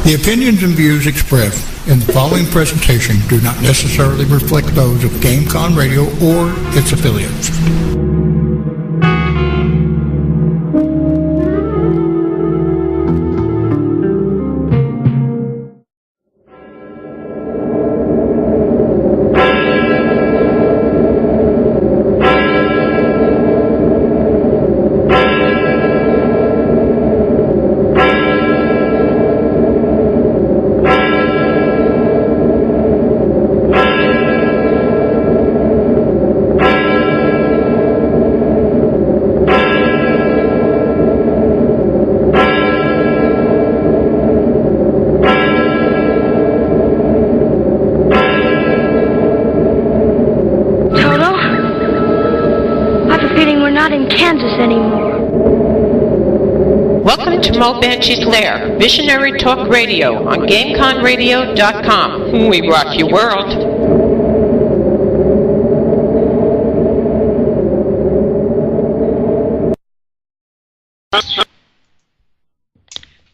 The opinions and views expressed in the following presentation do not necessarily reflect those of GameCon Radio or its affiliates. Banshee's Lair, Visionary Talk Radio on GameConRadio.com. We rock your world.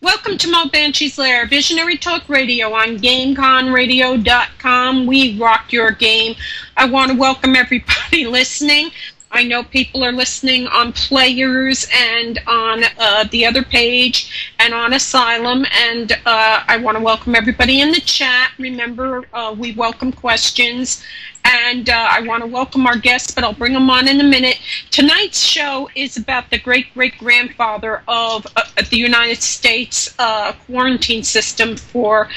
Welcome to Mo Banshee's Lair, Visionary Talk Radio on GameConRadio.com. We rock your game. I want to welcome everybody listening. I know people are listening on Players and on the other page and on Asylum, and I want to welcome everybody in the chat. Remember, we welcome questions, and I want to welcome our guests, but I'll bring them on in a minute. Tonight's show is about the great-great-grandfather of the United States quarantine system for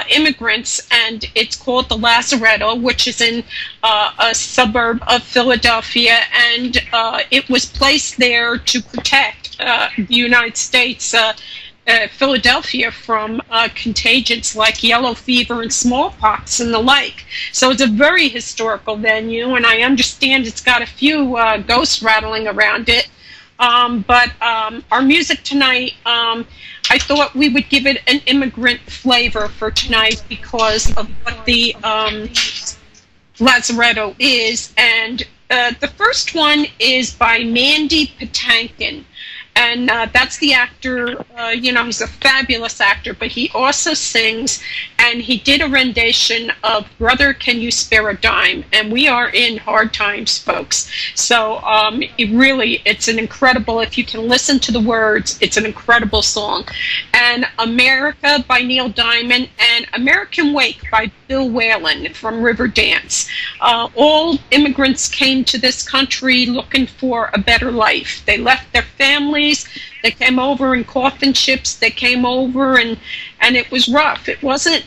immigrants, and it's called the Lazaretto, which is in a suburb of Philadelphia, and it was placed there to protect the United States, Philadelphia, from contagions like yellow fever and smallpox and the like. So it's a very historical venue, and I understand it's got a few ghosts rattling around it. But our music tonight, I thought we would give it an immigrant flavor for tonight because of what the Lazaretto is. And the first one is by Mandy Patinkin. And that's the actor, you know, he's a fabulous actor, but he also sings, and he did a rendition of Brother, Can You Spare a Dime? And we are in hard times, folks. So it's an incredible, if you can listen to the words, it's an incredible song. And America by Neil Diamond, and American Wake by Bill Whalen from Riverdance. All immigrants came to this country looking for a better life. They left their families. They came over in coffin ships. They came over, and it was rough. It wasn't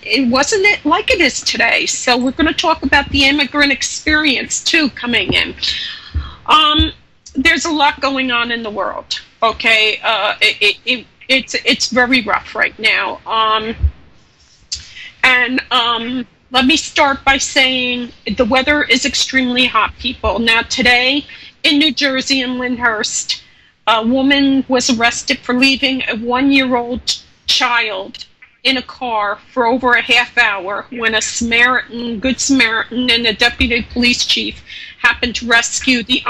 like it is today. So we're going to talk about the immigrant experience too coming in. There's a lot going on in the world. Okay, it's very rough right now. Let me start by saying the weather is extremely hot, people. Now today in New Jersey in Lyndhurst, a woman was arrested for leaving a 1-year-old child in a car for over a half hour when a Good Samaritan and a deputy police chief happened to rescue the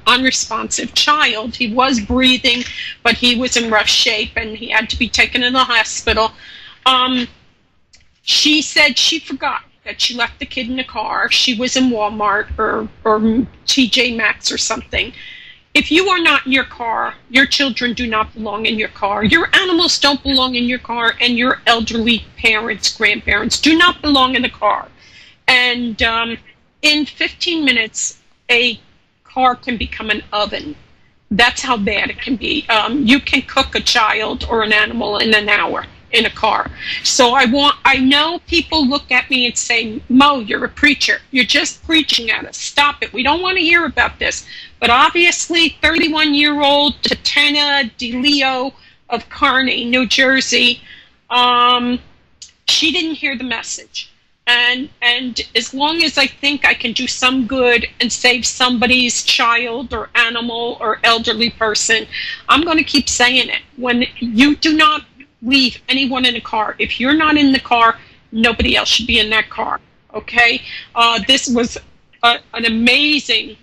unresponsive child. He was breathing, but he was in rough shape and he had to be taken to the hospital. She said she forgot that she left the kid in the car. She was in Walmart or TJ Maxx or something. If you are not in your car, your children do not belong in your car. Your animals don't belong in your car, and your elderly parents, grandparents do not belong in the car. And in 15 minutes, a car can become an oven. That's how bad it can be. You can cook a child or an animal in an hour in a car. So I know people look at me and say, Mo, you're a preacher. You're just preaching at us. Stop it. We don't want to hear about this. But obviously, 31-year-old Tatana DeLeo of Kearney, New Jersey, she didn't hear the message. And as long as I think I can do some good and save somebody's child or animal or elderly person, I'm going to keep saying it. When you do not leave anyone in a car, if you're not in the car, nobody else should be in that car. Okay? This was an amazing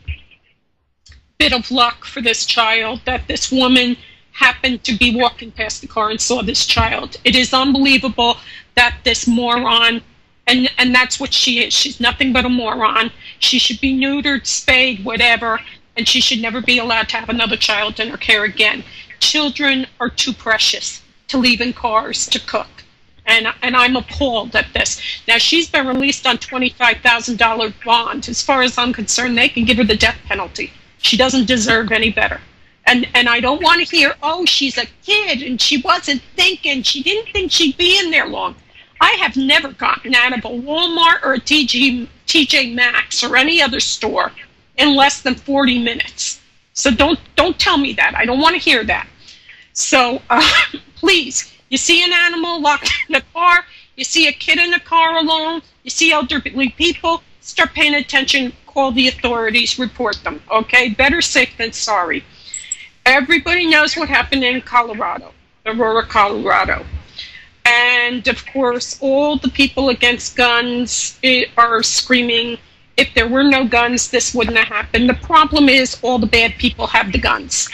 bit of luck for this child that this woman happened to be walking past the car and saw this child. It is unbelievable that this moron, and that's what she is. She's nothing but a moron. She should be neutered, spayed, whatever, and she should never be allowed to have another child in her care again. Children are too precious to leave in cars to cook. And I'm appalled at this. Now, she's been released on $25,000 bond. As far as I'm concerned, they can give her the death penalty. She doesn't deserve any better. And I don't want to hear, oh, she's a kid and she wasn't thinking. She didn't think she'd be in there long. I have never gotten out of a Walmart or a TJ Maxx or any other store in less than 40 minutes. So don't tell me that. I don't want to hear that. So please, you see an animal locked in a car, you see a kid in a car alone, you see elderly people, start paying attention, call the authorities, report them, okay? Better safe than sorry. Everybody knows what happened in Colorado, Aurora, Colorado. And, of course, all the people against guns are screaming, if there were no guns, this wouldn't have happened. The problem is all the bad people have the guns.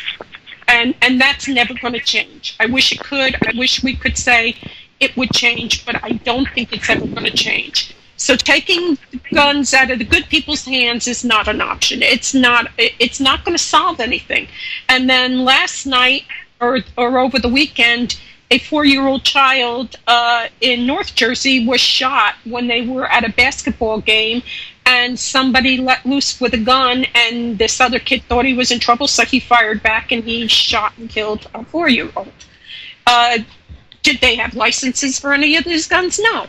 And that's never going to change. I wish it could. I wish we could say it would change, but I don't think it's ever going to change. So taking guns out of the good people's hands is not an option. It's not going to solve anything. And then last night or over the weekend, a 4-year-old child in North Jersey was shot when they were at a basketball game, and somebody let loose with a gun, and this other kid thought he was in trouble, so he fired back and he shot and killed a 4-year-old. Did they have licenses for any of these guns? No.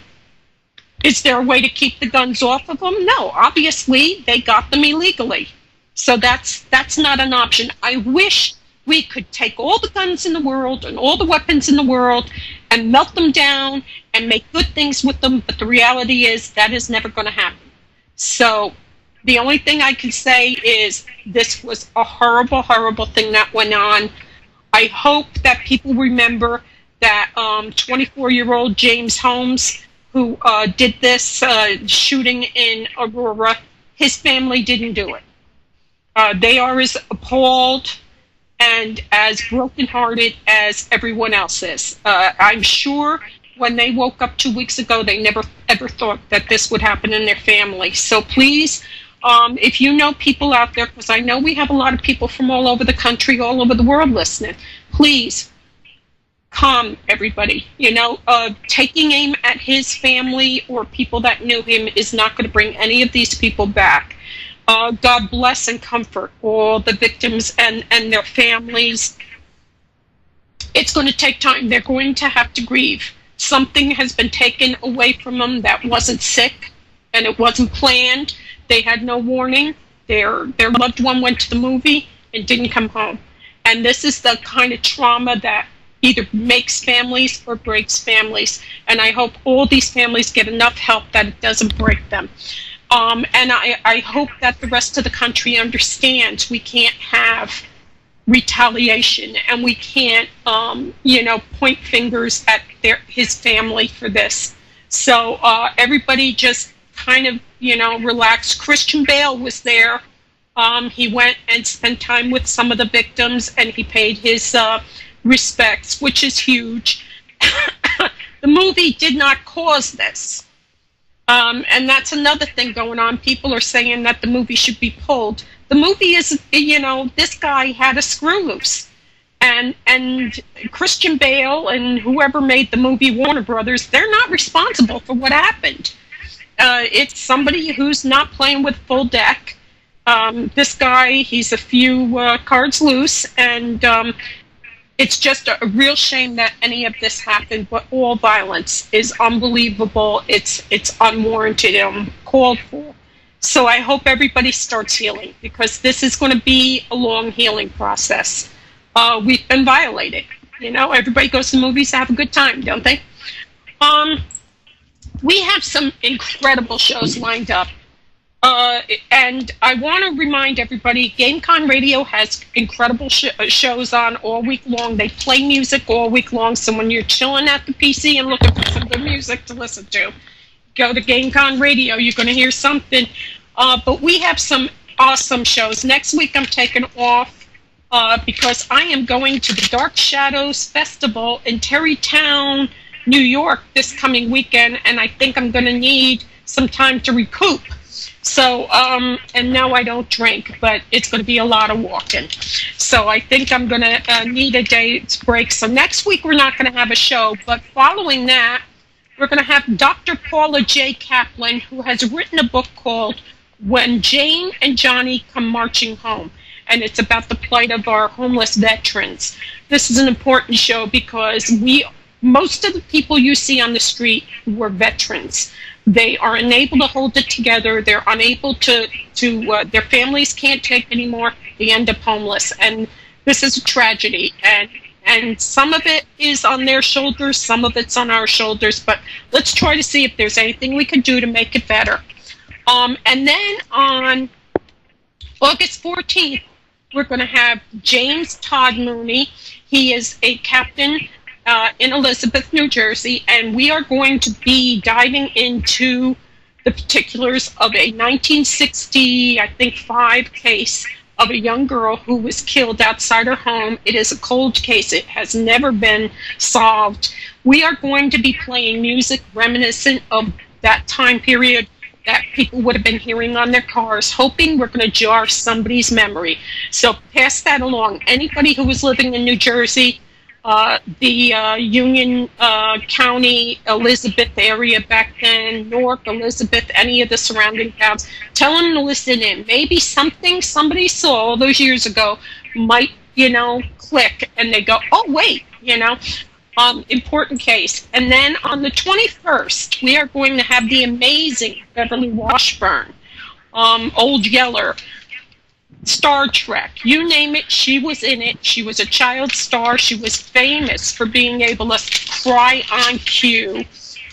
Is there a way to keep the guns off of them? No. Obviously, they got them illegally. So that's not an option. I wish we could take all the guns in the world and all the weapons in the world and melt them down and make good things with them, but the reality is that is never going to happen. So the only thing I can say is this was a horrible, horrible thing that went on. I hope that people remember that 24-year-old James Holmes, who did this shooting in Aurora, his family didn't do it. They are as appalled and as brokenhearted as everyone else is. I'm sure when they woke up 2 weeks ago, they never ever thought that this would happen in their family. So please, if you know people out there, because I know we have a lot of people from all over the country, all over the world listening, please calm everybody. You know, taking aim at his family or people that knew him is not going to bring any of these people back. God bless and comfort all the victims and their families. It's going to take time. They're going to have to grieve. Something has been taken away from them that wasn't sick and it wasn't planned. They had no warning. Their loved one went to the movie and didn't come home. And this is the kind of trauma that either makes families or breaks families. And I hope all these families get enough help that it doesn't break them. And I hope that the rest of the country understands we can't have retaliation and we can't, point fingers at his family for this. So everybody just kind of, relax. Christian Bale was there. He went and spent time with some of the victims and he paid his respects, which is huge. The movie did not cause this. And that's another thing going on. People are saying that the movie should be pulled. The movie is, this guy had a screw loose. And Christian Bale and whoever made the movie, Warner Brothers, they're not responsible for what happened. It's somebody who's not playing with full deck. This guy, he's a few cards loose, and it's just a real shame that any of this happened, but all violence is unbelievable. It's unwarranted and called for. So I hope everybody starts healing, because this is going to be a long healing process. We've been violated. Everybody goes to the movies to have a good time, don't they? We have some incredible shows lined up. And I want to remind everybody, GameCon Radio has incredible shows on all week long. They play music all week long, so when you're chilling at the PC and looking for some good music to listen to, go to GameCon Radio. You're going to hear something. But we have some awesome shows. Next week I'm taking off because I am going to the Dark Shadows Festival in Terrytown, New York this coming weekend, and I think I'm going to need some time to recoup. So, and no, I don't drink, but it's going to be a lot of walking. So I think I'm going to need a day's break. So next week we're not going to have a show, but following that, we're going to have Dr. Paula J. Kaplan, who has written a book called When Jane and Johnny Come Marching Home, and it's about the plight of our homeless veterans. This is an important show because most of the people you see on the street were veterans. They are unable to hold it together. They're unable to their families can't take anymore. They end up homeless. And this is a tragedy. And some of it is on their shoulders, some of it's on our shoulders. But let's try to see if there's anything we can do to make it better. And then on August 14th, we're going to have James Todd Mooney. He is a captain in Elizabeth, New Jersey, and we are going to be diving into the particulars of a 1960, I think, 5 case of a young girl who was killed outside her home. It is a cold case. It has never been solved. We are going to be playing music reminiscent of that time period that people would have been hearing on their cars, hoping we're going to jar somebody's memory. So pass that along. Anybody who was living in New Jersey, the Union County, Elizabeth area back then, Newark, Elizabeth, any of the surrounding towns, tell them to listen in. Maybe something somebody saw all those years ago might, click, and they go, oh, wait, important case. And then on the 21st, we are going to have the amazing Beverly Washburn, Old Yeller, Star Trek, you name it, she was in it. She was a child star. She was famous for being able to cry on cue.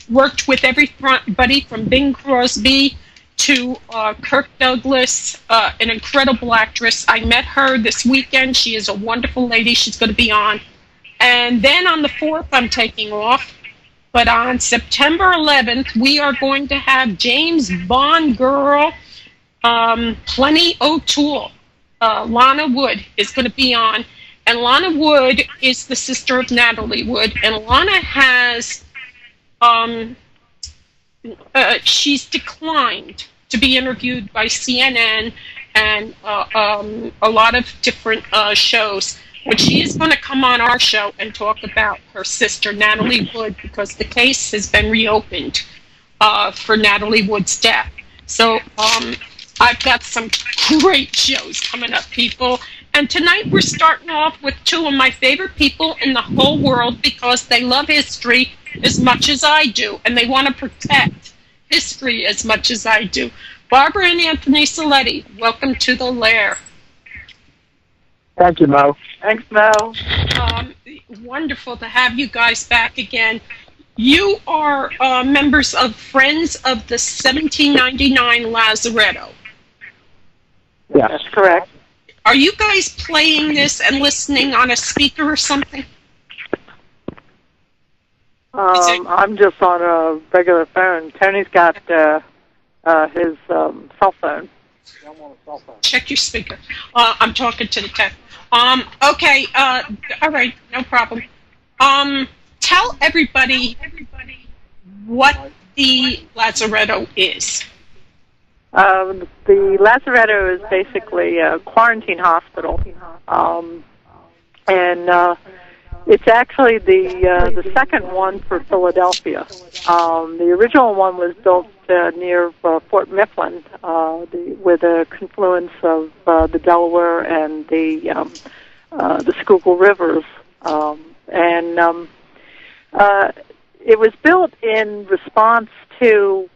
Worked with everybody from Bing Crosby to Kirk Douglas, an incredible actress. I met her this weekend. She is a wonderful lady. She's going to be on. And then on the 4th, I'm taking off. But on September 11th, we are going to have James Bond girl, Plenty O'Toole. Lana Wood is going to be on, and Lana Wood is the sister of Natalie Wood, and Lana has, she's declined to be interviewed by CNN and a lot of different shows, but she is going to come on our show and talk about her sister, Natalie Wood, because the case has been reopened for Natalie Wood's death. So, I've got some great shows coming up, people. And tonight we're starting off with 2 of my favorite people in the whole world because they love history as much as I do, and they want to protect history as much as I do. Barbara and Anthony Seletti, welcome to the Lair. Thank you, Mo. Thanks, Mo. Wonderful to have you guys back again. You are members of Friends of the 1799 Lazaretto. Yes. That's correct. Are you guys playing this and listening on a speaker or something? I'm just on a regular phone. Tony's got his cell phone. Check your speaker. I'm talking to the tech. Okay. All right. No problem. Tell everybody what the Lazaretto is. The Lazaretto is basically a quarantine hospital, and it's actually the second one for Philadelphia. The original one was built near Fort Mifflin, with the confluence of the Delaware and the Schuylkill rivers, and it was built in response to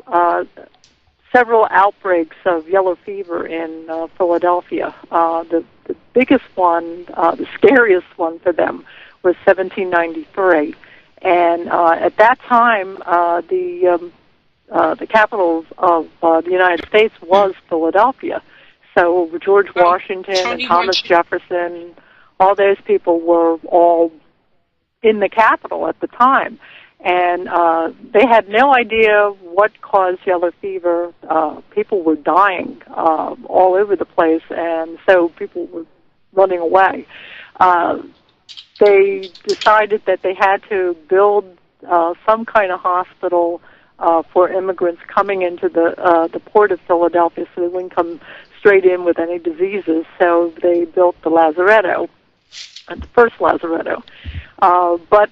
several outbreaks of yellow fever in Philadelphia. The biggest one, the scariest one for them, was 1793. And at that time, the capital of the United States was Philadelphia. So George Washington and Thomas Jefferson, all those people were all in the capital at the time. And they had no idea what caused yellow fever. People were dying all over the place, and so people were running away. They decided that they had to build some kind of hospital for immigrants coming into the port of Philadelphia, so they wouldn't come straight in with any diseases. So they built the Lazaretto, the first Lazaretto. But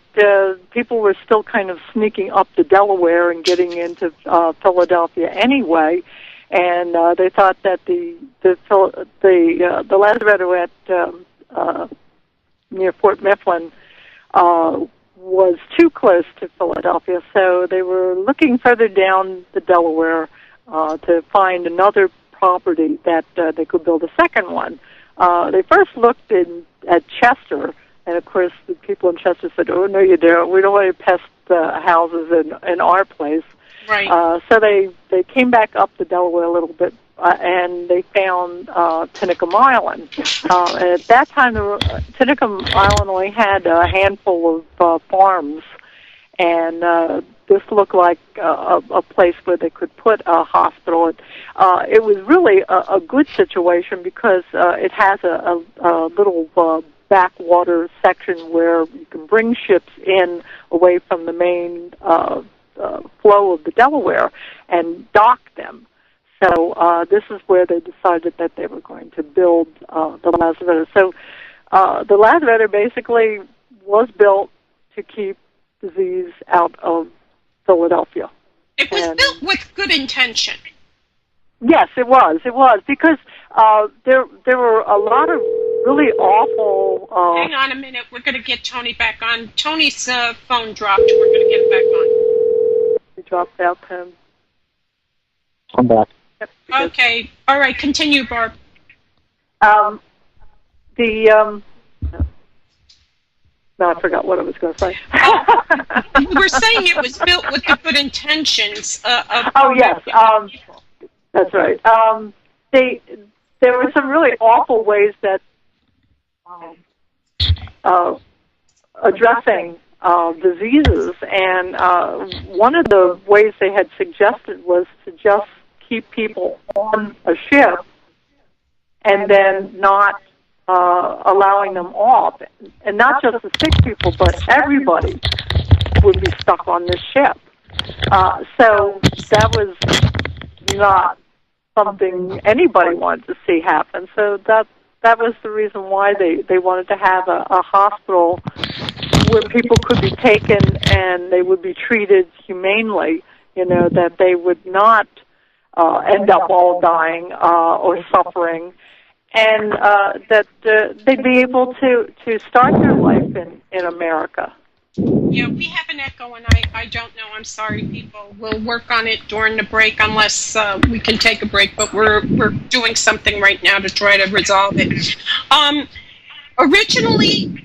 people were still kind of sneaking up the Delaware and getting into Philadelphia anyway, and they thought that the Lazaretto at near Fort Mifflin was too close to Philadelphia, so they were looking further down the Delaware to find another property that they could build a second one. They first looked at Chester, and of course the people in Chester said, "Oh no, you don't. We don't want to pest houses in our place." Right. So they came back up the Delaware a little bit, and they found Tinicum Island. And at that time, Tinicum Island only had a handful of farms, and this looked like a place where they could put a hospital. It was really a good situation because it has a little backwater section where you can bring ships in away from the main flow of the Delaware and dock them. So this is where they decided that they were going to build the Lazaretto. So the Lazaretto basically was built to keep disease out of Philadelphia. It was built with good intention. Yes, it was. It was because there were a lot of really awful. Hang on a minute. We're going to get Tony back on. Tony's phone dropped. We're going to get it back on. He dropped out, Tim. I'm back. Yep, okay. All right. Continue, Barb. No, I forgot what I was going to say. We're saying it was built with the good intentions. Oh yes, that's right. There were some really awful ways that addressing diseases, and one of the ways they had suggested was to just keep people on a ship and then not allowing them off, and not just the sick people, but everybody would be stuck on this ship. So that was not something anybody wanted to see happen. So that was the reason why they wanted to have a hospital where people could be taken and they would be treated humanely, that they would not end up all dying or suffering, and that they'd be able to start their life in America. Yeah, we have an echo, and I don't know. I'm sorry, people. We'll work on it during the break, unless we can take a break. But we're doing something right now to try to resolve it. Originally,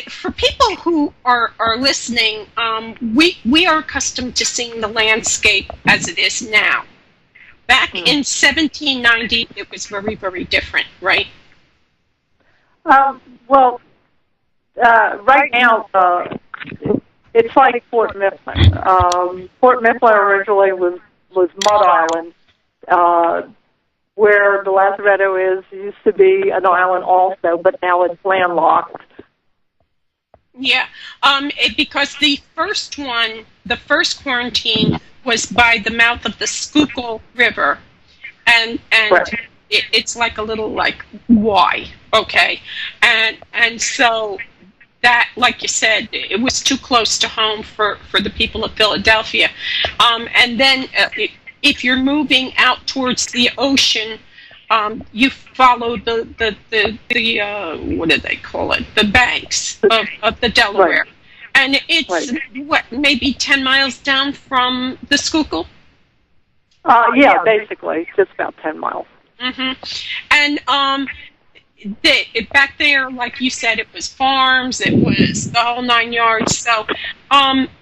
for people who are listening, we are accustomed to seeing the landscape as it is now. Back in 1790, it was very, very different, right? Well, right now, it's like Fort Mifflin. Fort Mifflin originally was Mud Island, where the Lazaretto used to be an island also, but now it's landlocked. Yeah, because the first quarantine was by the mouth of the Schuylkill River, and right. It's like a little Y, okay, and so that, like you said, it was too close to home for the people of Philadelphia, and then if you're moving out towards the ocean, you follow the what do they call it? The banks of the Delaware. Right. And it's, maybe 10 miles down from the Schuylkill? Yeah, basically, just about 10 miles. Mm-hmm. And back there, like you said, it was farms, it was the whole 9 yards. So,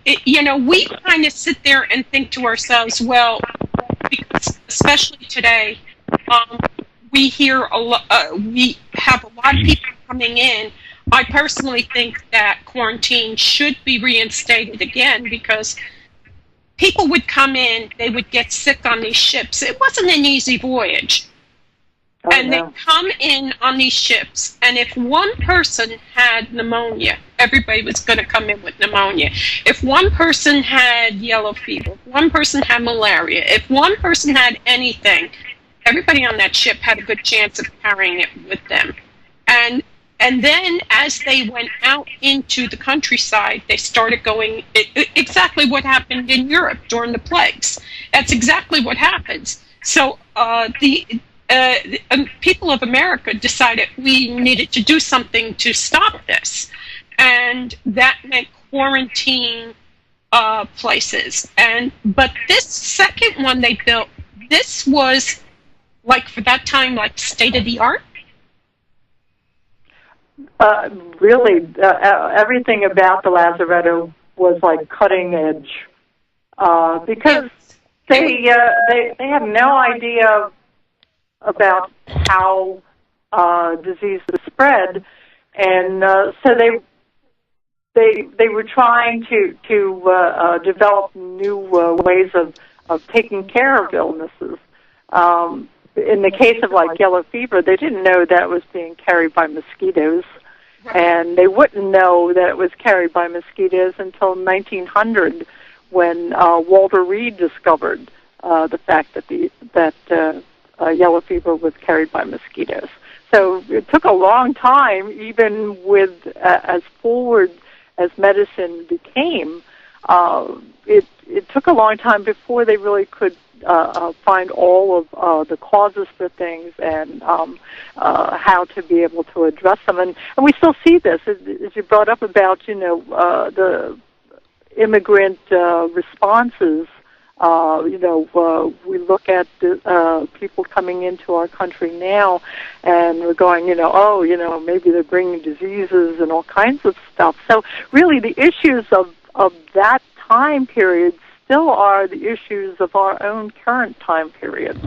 we kind of sit there and think to ourselves, well, because especially today, we have a lot of people coming in. I personally think that quarantine should be reinstated again, because people would come in, they would get sick on these ships. It wasn't an easy voyage. And they come in on these ships, and if one person had pneumonia, everybody was going to come in with pneumonia. If one person had yellow fever, if one person had malaria, if one person had anything, everybody on that ship had a good chance of carrying it with them. And then as they went out into the countryside, they started going, exactly what happened in Europe during the plagues. That's exactly what happens. So the people of America decided we needed to do something to stop this. And that meant quarantine places. But this second one they built, this was, like, for that time, like, state-of-the-art. Really, everything about the Lazaretto was like cutting edge, because they had no idea about how disease was spread, and so they were trying to develop new ways of taking care of illnesses. In the case of like yellow fever, they didn't know that was being carried by mosquitoes, and they wouldn't know that it was carried by mosquitoes until 1900, when Walter Reed discovered the fact that yellow fever was carried by mosquitoes. So it took a long time, even with as forward as medicine became. It took a long time before they really could find all of the causes for things and how to be able to address them. And we still see this, as you brought up about, the immigrant responses. We look at people coming into our country now, and we're going, maybe they're bringing diseases and all kinds of stuff. So really the issues of that time period still are the issues of our own current time period.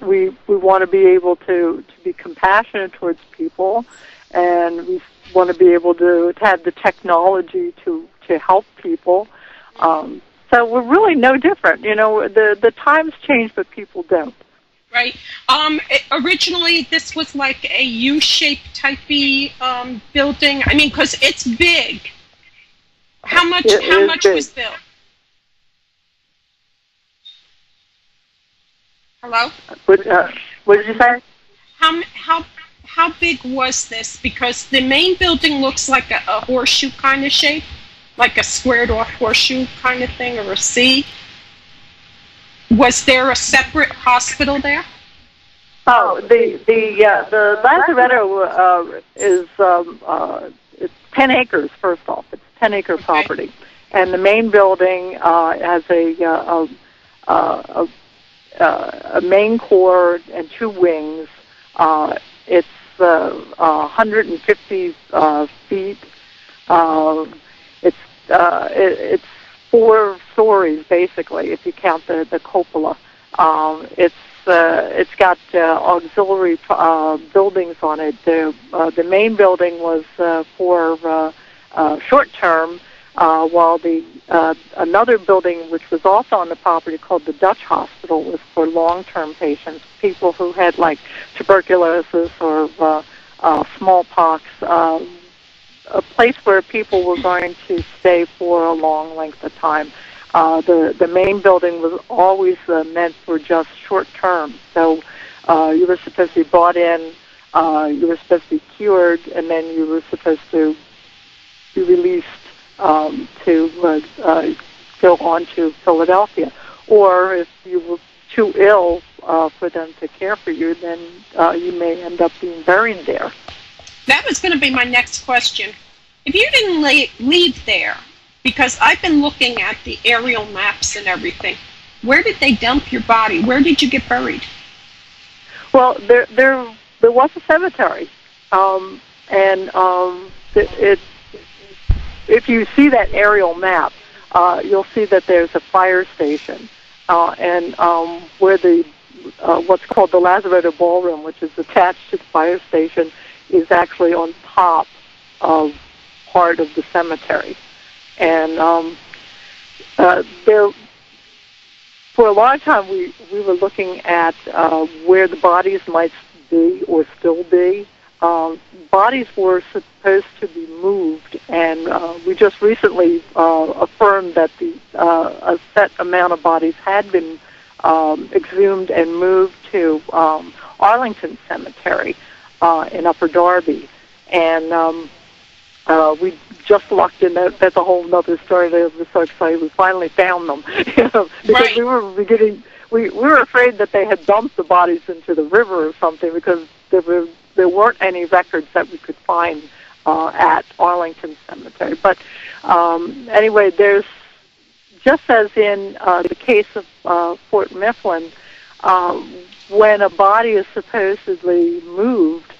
We want to be able to be compassionate towards people, and we want to be able to have the technology to help people. So we're really no different. The times change, but people don't. Right. Originally, this was like a U-shaped typey building. I mean, because it's big. How much was built? Hello? What did you say? How big was this? Because the main building looks like a horseshoe kind of shape, like a squared off horseshoe kind of thing, or a C. Was there a separate hospital there? Oh, the Lazaretto is it's 10 acres. First off, it's 10-acre property, and the main building has a main core and two wings. It's 150 feet. It's 4 stories basically, if you count the cupola. It's got auxiliary buildings on it. The main building was for short term, while the another building, which was also on the property, called the Dutch Hospital, was for long-term patients, people who had like tuberculosis or smallpox, a place where people were going to stay for a long length of time. The main building was always meant for just short term, so you were supposed to be brought in, you were supposed to be cured, and then you were supposed to be released to go on to Philadelphia. Or if you were too ill for them to care for you, then you may end up being buried there. That was going to be my next question. If you didn't leave there, because I've been looking at the aerial maps and everything, where did they dump your body? Where did you get buried? Well, there was a cemetery, if you see that aerial map, you'll see that there's a fire station, and where the what's called the Lazaretto Ballroom, which is attached to the fire station, is actually on top of part of the cemetery. And for a long time, we were looking at where the bodies might be or still be. Bodies were supposed to be moved, and we just recently affirmed that a set amount of bodies had been exhumed and moved to Arlington Cemetery in Upper Darby. And we just lucked in. That's a whole other story. I was so excited. We finally found them. Because right. we were afraid that they had dumped the bodies into the river or something, because there weren't any records that we could find at Arlington Cemetery. But anyway, there's, just as in the case of Fort Mifflin, when a body is supposedly moved,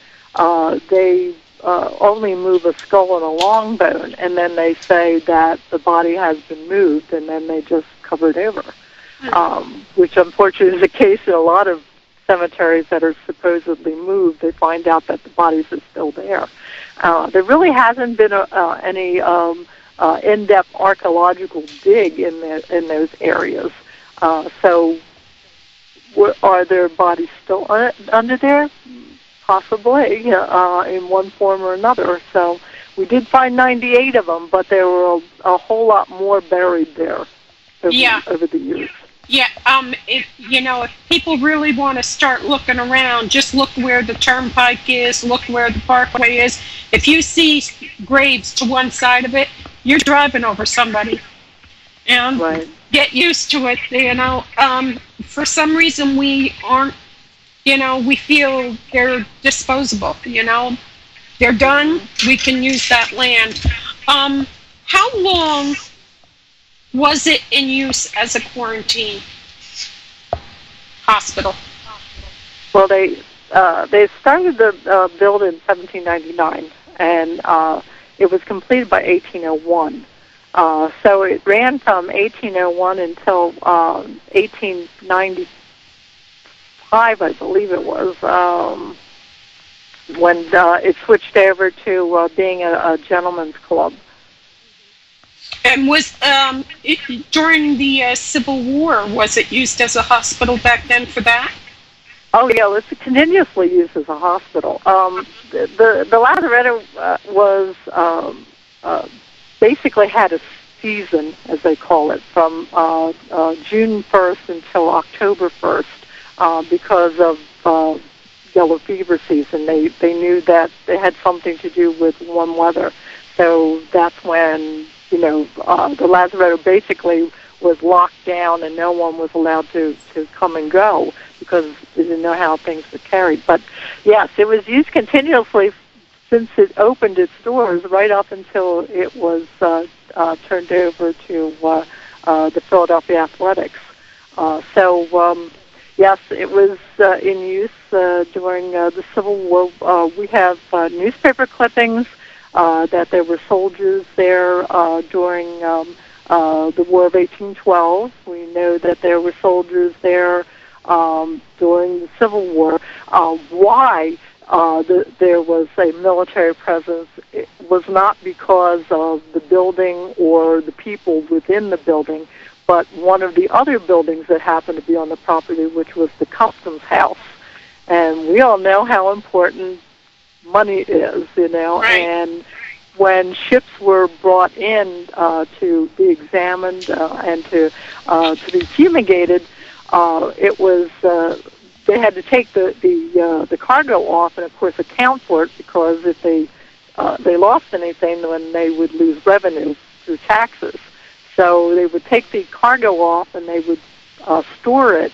they only move a skull and a long bone, and then they say that the body has been moved, and then they just cover it over, which unfortunately is the case in a lot of cemeteries that are supposedly moved. They find out that the bodies are still there. There really hasn't been any in-depth archaeological dig in those areas. So are there bodies still under there? Possibly, in one form or another. So we did find 98 of them, but there were a whole lot more buried there over the years. Yeah, if people really want to start looking around, just look where the turnpike is, look where the parkway is. If you see graves to one side of it, you're driving over somebody. And right. Get used to it, For some reason we aren't, we feel they're disposable, They're done, we can use that land. How long was it in use as a quarantine hospital? Well, they started the build in 1799, and it was completed by 1801. So it ran from 1801 until 1895, I believe it was, when it switched over to being a gentleman's club. And was during the Civil War, was it used as a hospital back then for that? Oh yeah, it was continuously used as a hospital. The Lazaretto was basically had a season, as they call it, from June 1st until October 1st, because of yellow fever season. They knew that it had something to do with warm weather, so that's when the Lazaretto basically was locked down and no one was allowed to come and go because they didn't know how things were carried. But yes, it was used continuously since it opened its doors right up until it was turned over to the Philadelphia Athletics. Yes, it was in use during the Civil War. We have newspaper clippings that there were soldiers there during the War of 1812. We know that there were soldiers there during the Civil War. Why there was a military presence, it was not because of the building or the people within the building, but one of the other buildings that happened to be on the property, which was the customs house. And we all know how important money is, right. And when ships were brought in to be examined and to be fumigated, it was they had to take the cargo off and of course account for it, because if they lost anything, then they would lose revenue through taxes. So they would take the cargo off and they would store it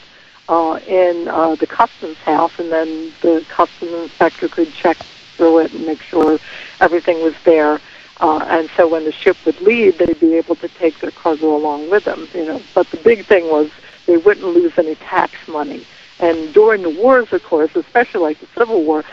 in the customs house, and then the customs inspector could check through it and make sure everything was there. And so when the ship would leave, they'd be able to take their cargo along with them. But the big thing was they wouldn't lose any tax money. And during the wars, of course, especially like the Civil War,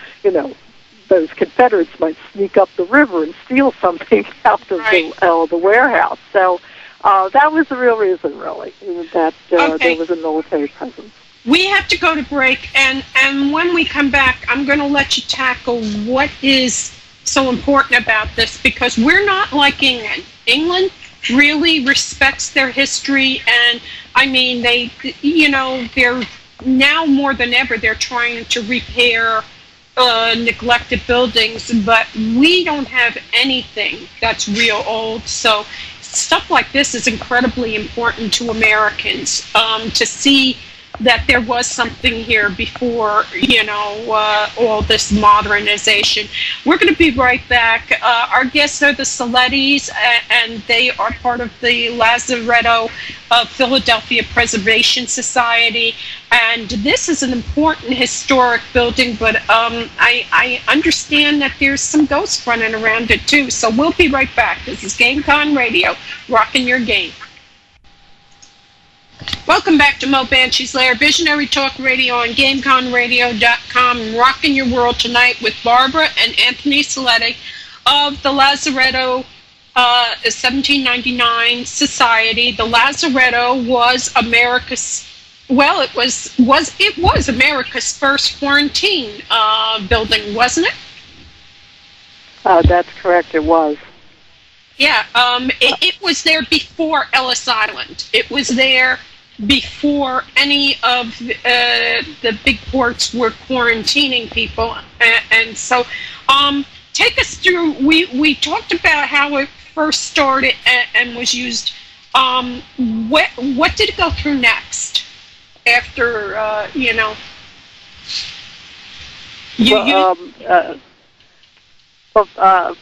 those Confederates might sneak up the river and steal something out of the warehouse. So that was the real reason, really, that there was a military presence. We have to go to break, and when we come back, I'm going to let you tackle what is so important about this, because we're not like England. England really respects their history. And I mean, they, you know, they're now more than ever, they're trying to repair neglected buildings, but we don't have anything that's real old. So stuff like this is incredibly important to Americans, to see that there was something here before, you know, all this modernization. We're going to be right back. Our guests are the Selettis, and they are part of the Lazaretto Philadelphia Preservation Society. And this is an important historic building, but I understand that there's some ghosts running around it too. So we'll be right back. This is GameCon Radio, rocking your game. Welcome back to Mo Banshee's Lair, Visionary Talk Radio on GameConRadio.com, rocking your world tonight with Barbara and Anthony Seletti of the Lazaretto 1799 Society. The Lazaretto was America's, well, it was America's first quarantine building, wasn't it? That's correct, it was. Yeah, it was there before Ellis Island. It was there before any of the big ports were quarantining people. And so take us through, we talked about how it first started and was used. What did it go through next after, you know?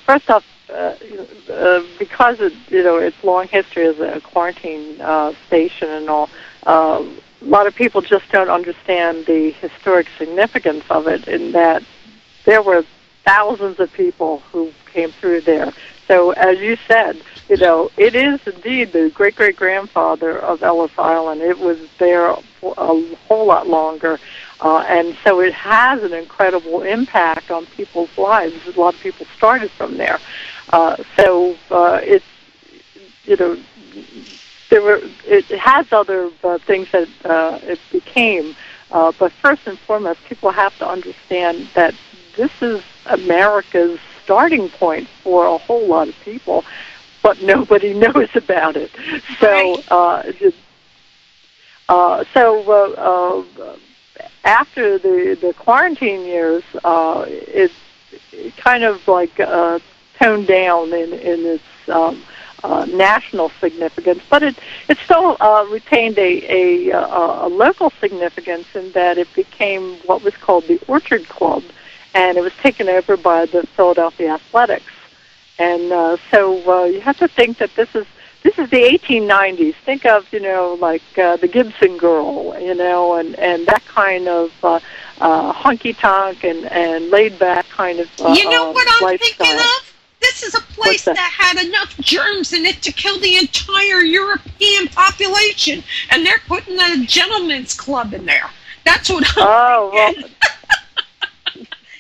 First off, because of, you know, its long history as a quarantine station and all, a lot of people just don't understand the historic significance of it, in that there were thousands of people who came through there. So, as you said, you know, it is indeed the great-great-grandfather of Ellis Island. It was there for a whole lot longer. And so it has an incredible impact on people's lives. A lot of people started from there. It's, you know, it has other things that it became. But first and foremost, people have to understand that this is America's starting point for a whole lot of people, but nobody knows about it. So, after the quarantine years, it kind of like toned down in its national significance, but it still retained a local significance, in that it became what was called the Orchard Club, and it was taken over by the Philadelphia Athletics. And so you have to think that this is the 1890s. Think of, you know, like the Gibson Girl, you know, and that kind of honky-tonk and laid-back kind of you know what I'm lifestyle. thinking of? This is a place that had enough germs in it to kill the entire European population, and they're putting a gentleman's club in there. That's what I'm thinking.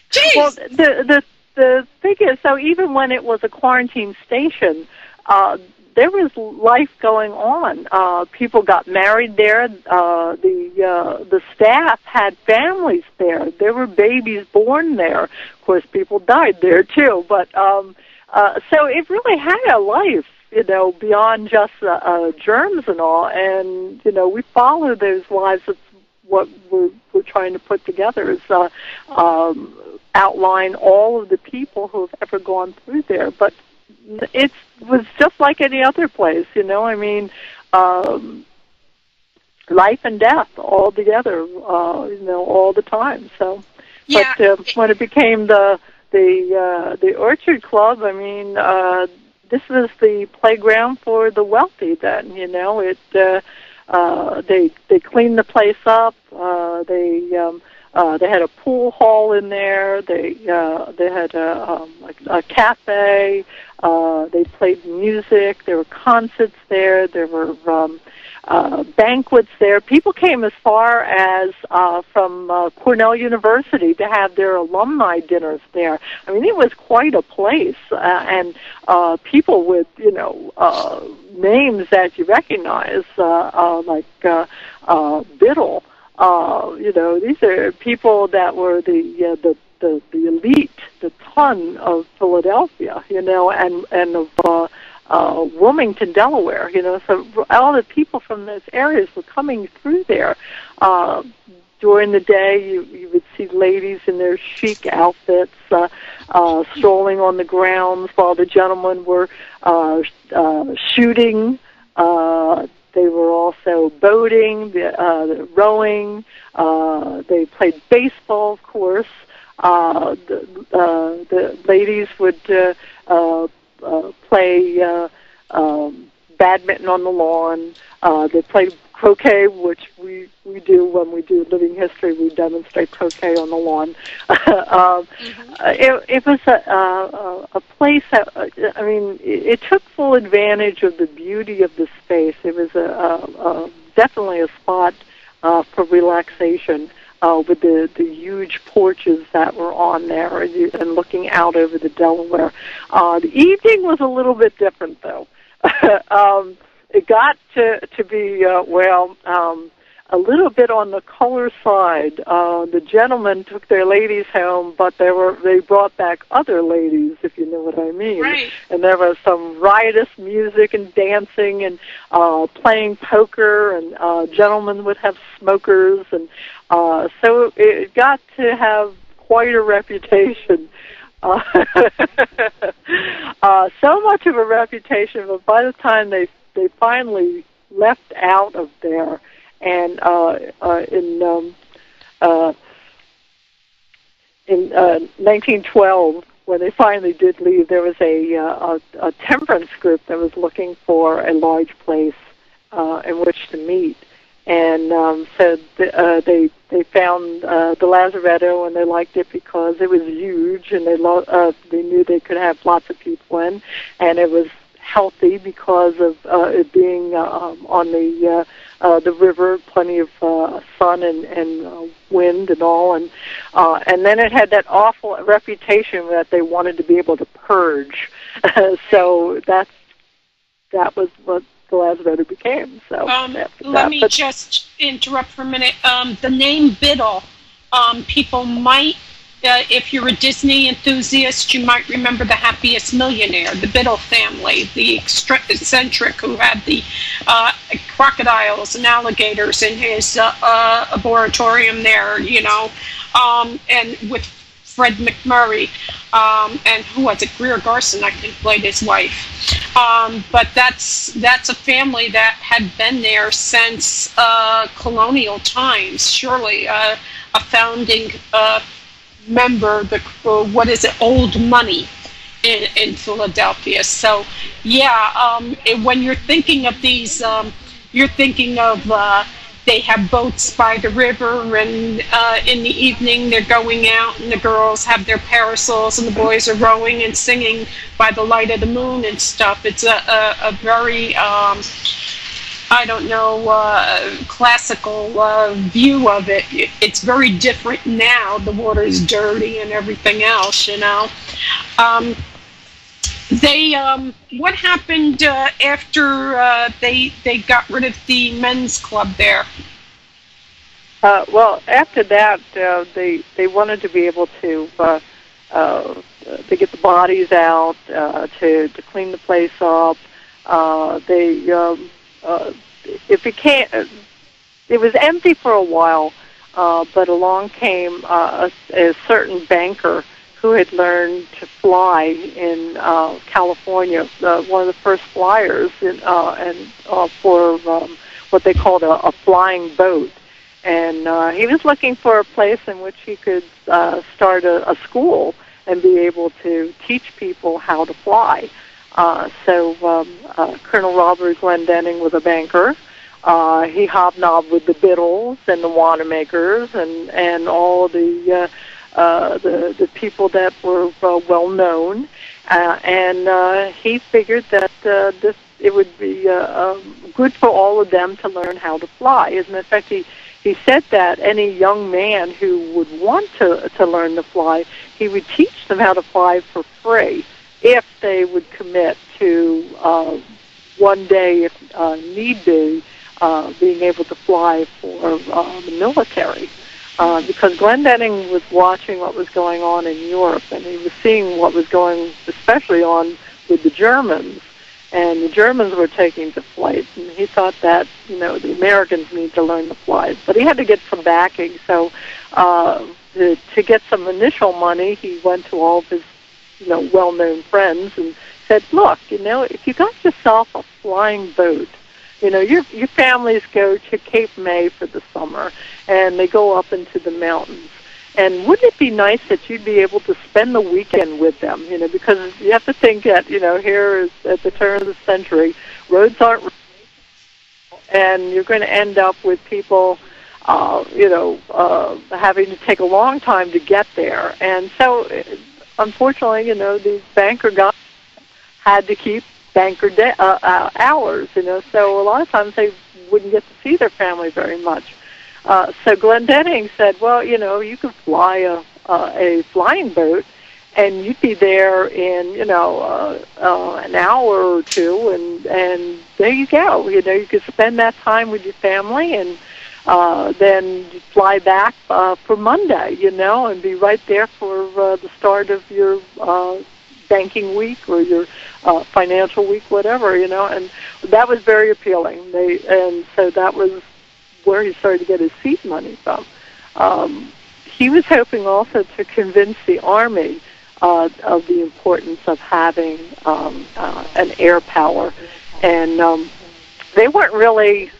Jeez. Well, the thing is, so even when it was a quarantine station, there was life going on. People got married there. The staff had families there. There were babies born there. Of course, people died there too. But so it really had a life, you know, beyond just germs and all. And you know, we follow those lives. That's what we're trying to put together, is outline all of the people who have ever gone through there. But it was just like any other place, you know. I mean, life and death all together, you know, all the time. So, yeah. But when it became the Orchard Club, I mean, this was the playground for the wealthy. Then, you know, they cleaned the place up. They had a pool hall in there. They had a cafe. They played music. There were concerts there. There were banquets there. People came as far as from Cornell University to have their alumni dinners there. I mean, it was quite a place, and people with, you know, names that you recognize, like Biddle. You know, these are people that were the elite, the ton of Philadelphia, you know, and of Wilmington, Delaware. So all the people from those areas were coming through there. During the day, you would see ladies in their chic outfits strolling on the grounds while the gentlemen were shooting. They were also boating, rowing. They played baseball, of course. The ladies would play badminton on the lawn. They played croquet, which we do when we do Living History. We demonstrate croquet on the lawn. It was a place that, it took full advantage of the beauty of the space. It was definitely a spot for relaxation with the huge porches that were on there and looking out over the Delaware. The evening was a little bit different, though. It got to be, a little bit on the color side. The gentlemen took their ladies home, but they brought back other ladies, if you know what I mean. Right. And there was some riotous music and dancing and playing poker, and gentlemen would have smokers, and so it got to have quite a reputation. So much of a reputation, but by the time they finally left out of there, and in 1912, when they finally did leave, there was a temperance group that was looking for a large place in which to meet, and so they found the Lazaretto, and they liked it because it was huge, and they knew they could have lots of people in, and it was healthy because of it being on the river, plenty of sun and wind and all, and then it had that awful reputation that they wanted to be able to purge. So that was what the Lazaretto became. So let me just interrupt for a minute. The name Biddle, people might. If you're a Disney enthusiast, you might remember The Happiest Millionaire, the Biddle family, the eccentric who had the crocodiles and alligators in his arboretum there, and with Fred McMurray, and who was it? Greer Garson, I think, played his wife. But that's a family that had been there since colonial times. Surely a founding member, old money in Philadelphia. So, when you're thinking of these, you're thinking of they have boats by the river, and in the evening they're going out, and the girls have their parasols, and the boys are rowing and singing by the light of the moon and stuff. It's a very classical view of it. It's very different now. The water's dirty and everything else, what happened after they got rid of the men's club there? Well, after that, they wanted to be able to get the bodies out, to clean the place up. It was empty for a while, but along came a certain banker who had learned to fly in California, one of the first flyers, for what they called a flying boat. And he was looking for a place in which he could start a school and be able to teach people how to fly. So Colonel Robert Glendenning was a banker. He hobnobbed with the Biddles and the Wanamaker's and all the people that were well known, and he figured that it would be good for all of them to learn how to fly. As a matter of fact, he said that any young man who would want to learn to fly, he would teach them how to fly for free if they would commit to one day, if need be, being able to fly for the military. Because Glendenning was watching what was going on in Europe, and he was seeing what was going especially on with the Germans. and the Germans were taking the flight, and he thought that, the Americans need to learn to fly. But he had to get some backing, so to get some initial money, he went to all of his, well-known friends and said, look, if you got yourself a flying boat, your families go to Cape May for the summer, and they go up into the mountains. And wouldn't it be nice that you'd be able to spend the weekend with them? Because you have to think that, here is at the turn of the century, roads aren't, and you're going to end up with people, having to take a long time to get there. And so, unfortunately, the banker guys had to keep banker hours, so a lot of times they wouldn't get to see their family very much. So Glendenning said, well, you could fly a flying boat, and you'd be there in, an hour or two, and there you go. You could spend that time with your family, and then you fly back for Monday, and be right there for the start of your banking week or your financial week, whatever, and that was very appealing. And so that was where he started to get his seed money from. He was hoping also to convince the Army of the importance of having an air power, and they weren't really,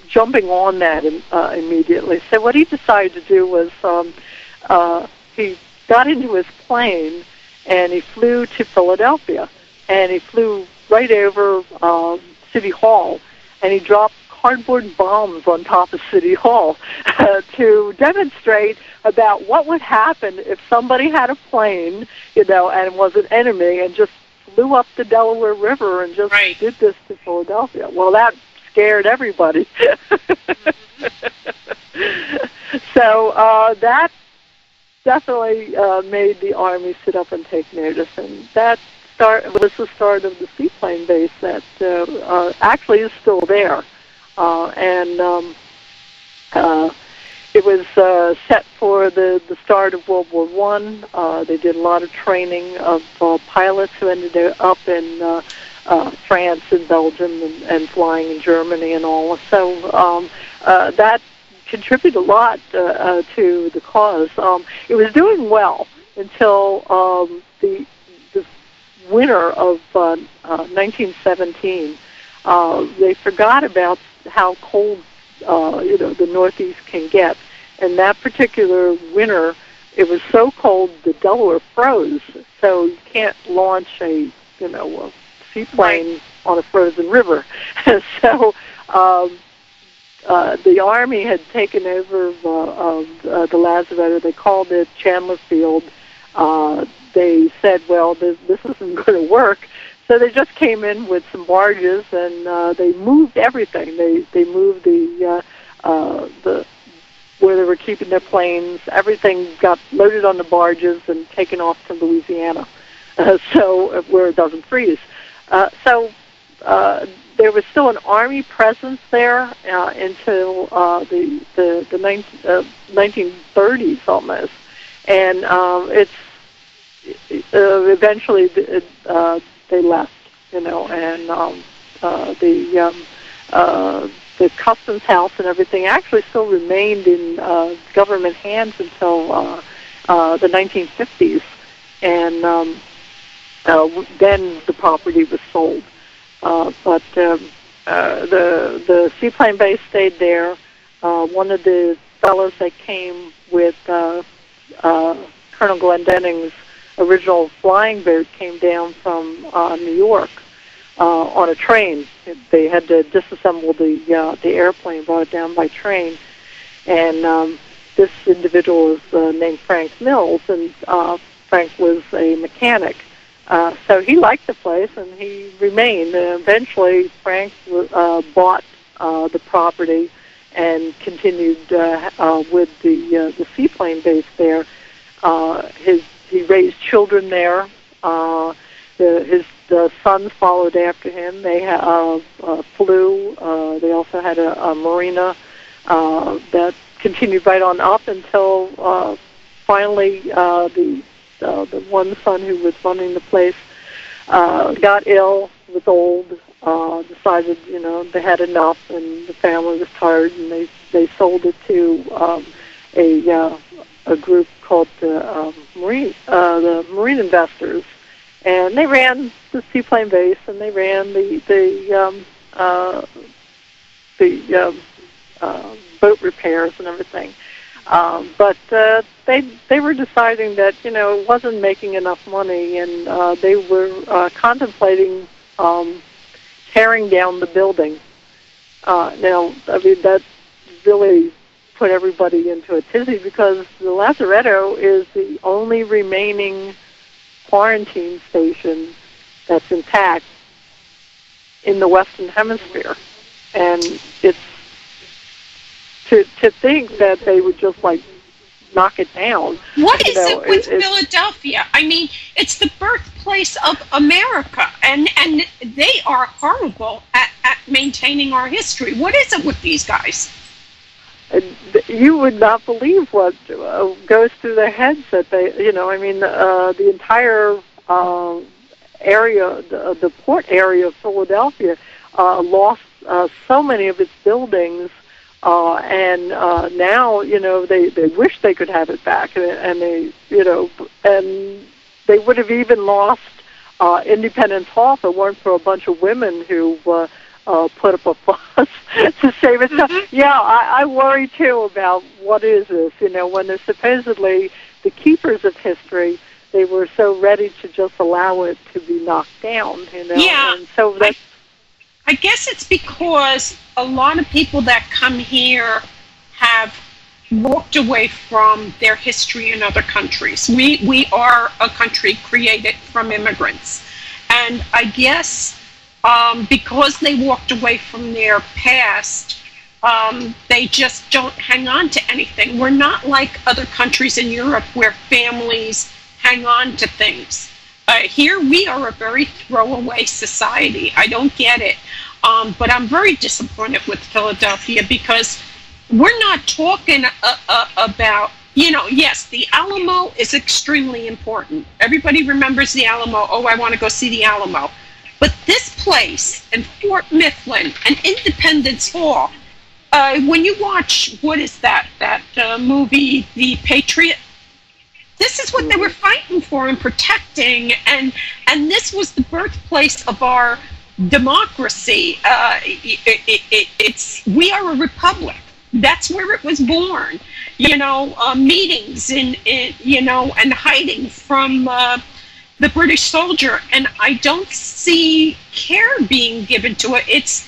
jumping on that immediately. So what he decided to do was he got into his plane and he flew to Philadelphia, and he flew right over City Hall, and he dropped cardboard bombs on top of City Hall to demonstrate about what would happen if somebody had a plane, and was an enemy, and just flew up the Delaware River and just did this to Philadelphia. Well, that scared everybody. So that definitely made the Army sit up and take notice, and that was the start of the seaplane base that actually is still there. It was set for the start of World War I. They did a lot of training of pilots who ended up in France and Belgium and flying in Germany and all. So that contributed a lot to the cause. It was doing well until the winter of 1917. They forgot about how cold the Northeast can get, and that particular winter, it was so cold the Delaware froze. So you can't launch a seaplane on a frozen river. So the Army had taken over the Lazaretto. They called it Chandler Field. They said, well, this isn't going to work. So they just came in with some barges, and they moved everything. They moved the where they were keeping their planes. Everything got loaded on the barges and taken off to Louisiana, so where it doesn't freeze. So there was still an Army presence there until the 1930s almost, and eventually they left, and the customs house and everything actually still remained in government hands until the 1950s, and then the property was sold. But the seaplane base stayed there. One of the fellows that came with Colonel Glendenning's original flying boat came down from New York on a train. They had to disassemble the airplane, brought it down by train, and this individual was named Frank Mills, and Frank was a mechanic. So he liked the place, and he remained. And eventually, Frank bought the property and continued with the seaplane base there. He raised children there. His sons followed after him. They flew. They also had a marina that continued right on up until finally the one son who was running the place got ill, was old, decided, they had enough, and the family was tired, and they sold it to a group called the Marine Investors, and they ran the seaplane base, and they ran the boat repairs and everything. But they were deciding that it wasn't making enough money, and they were contemplating tearing down the building. Now, I mean, that really put everybody into a tizzy, because the Lazaretto is the only remaining quarantine station that's intact in the Western Hemisphere, and it's to think that they would just knock it down. What is it with Philadelphia? I mean, it's the birthplace of America, and they are horrible at maintaining our history. What is it with these guys? You would not believe what goes through their heads that they, the entire area, the port area of Philadelphia, lost so many of its buildings. And now, they wish they could have it back, and they, and they would have even lost Independence Hall if it weren't for a bunch of women who put up a fuss to save it. So, yeah, I worry too about what is this. When they're supposedly the keepers of history, they were so ready to just allow it to be knocked down. Yeah. And so that's. I guess it's because a lot of people that come here have walked away from their history in other countries. We are a country created from immigrants. And I guess because they walked away from their past, they just don't hang on to anything. We're not like other countries in Europe where families hang on to things. Here we are a very throwaway society. I don't get it. But I'm very disappointed with Philadelphia, because we're not talking about, yes, the Alamo is extremely important. Everybody remembers the Alamo. Oh, I want to go see the Alamo. But this place and Fort Mifflin and Independence Hall, when you watch, what is that movie, The Patriot? This is what they were fighting for and protecting, and this was the birthplace of our democracy. We are a republic. That's where it was born. Meetings and hiding from the British soldier, and I don't see care being given to it.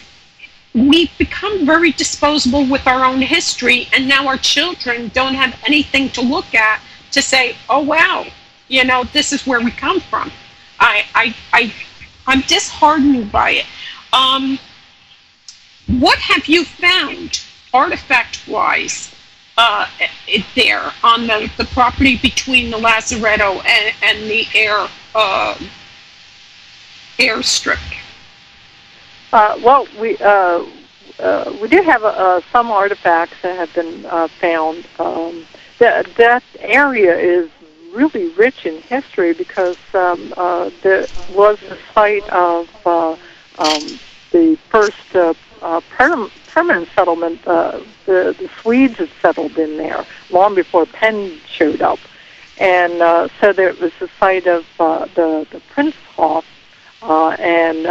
We've become very disposable with our own history, and now our children don't have anything to look at to say, oh wow, this is where we come from. I'm disheartened by it. What have you found, artifact-wise, there on the property between the Lazaretto and the airstrip? Well, we do have some artifacts that have been found. That area is really rich in history, because there was the site of the first permanent settlement. The Swedes had settled in there long before Penn showed up, and so there was the site of the Prinzhof, and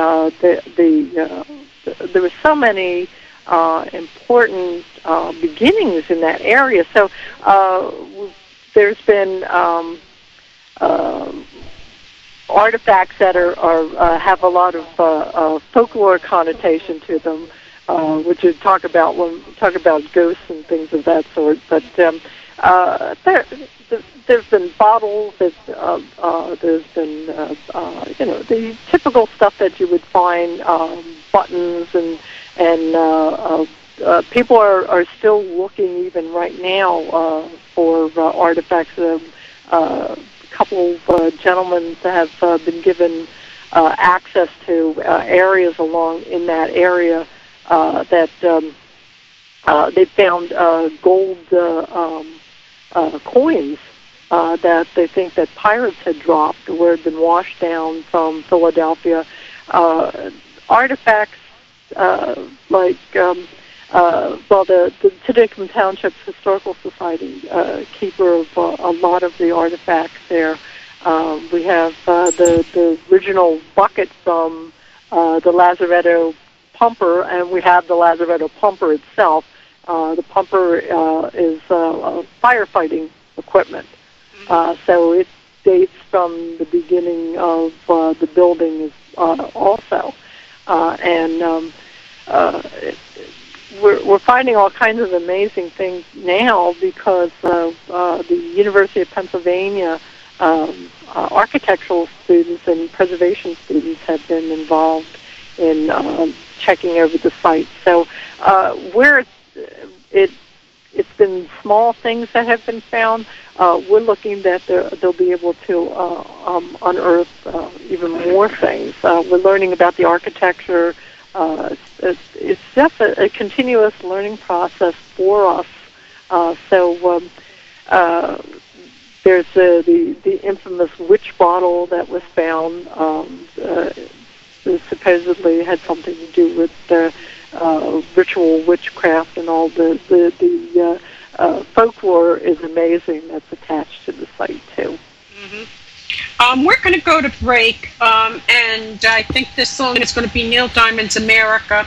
there were so many important beginnings in that area. So there's been artifacts that have a lot of folklore connotation to them, which you talk about when we talk about ghosts and things of that sort. But there's been bottles. There's been the typical stuff that you would find, buttons and people are still looking even right now for artifacts. A couple of gentlemen have been given access to areas along in that area that they found gold coins that they think that pirates had dropped or had been washed down from Philadelphia. Artifacts like, the Tinicum Township Historical Society, keeper of a lot of the artifacts there. We have the original bucket from the Lazaretto pumper, and we have the Lazaretto pumper itself. The pumper is firefighting equipment, so it dates from the beginning of the building also. And we're finding all kinds of amazing things now because the University of Pennsylvania architectural students and preservation students have been involved in checking over the site. So where it's been small things that have been found, we're looking that they'll be able to unearth even more things. We're learning about the architecture. It's just a continuous learning process for us. So there's the infamous witch bottle that was found. Supposedly had something to do with ritual witchcraft, and all the folklore is amazing that's attached to the site too. Mm-hmm. We're going to go to break, and I think this song is going to be Neil Diamond's America,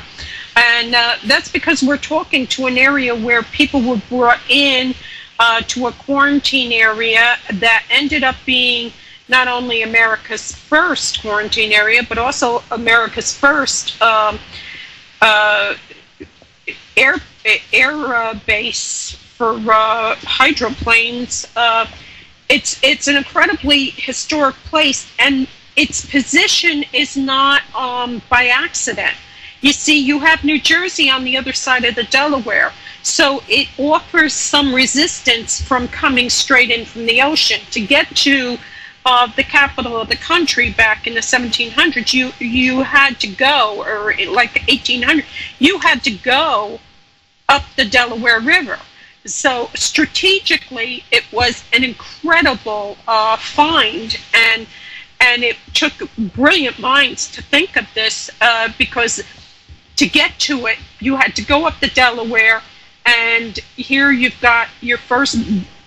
and that's because we're talking to an area where people were brought in to a quarantine area that ended up being not only America's first quarantine area, but also America's first air base for hydroplanes. It's an incredibly historic place, and its position is not by accident. You see, you have New Jersey on the other side of the Delaware, so it offers some resistance from coming straight in from the ocean. To get to the capital of the country back in the 1700s, you had to go, or like the 1800s, you had to go up the Delaware River. So strategically, it was an incredible find, and it took brilliant minds to think of this, because to get to it, you had to go up the Delaware, and here you've got your first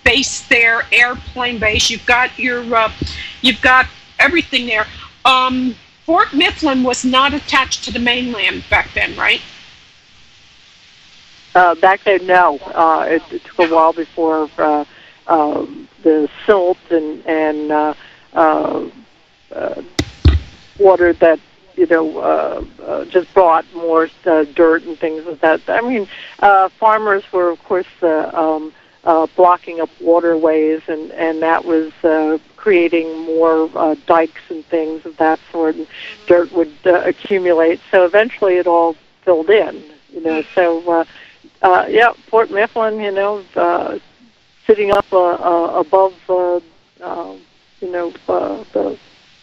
base there, airplane base. You've got everything there. Fort Mifflin was not attached to the mainland back then, right? Back then, no. It took a while before the silt and water that just brought more dirt and things like that. I mean, farmers were, of course, blocking up waterways, and that was creating more dikes and things of that sort, and dirt would accumulate. So eventually it all filled in, So, Fort Mifflin, sitting up above, the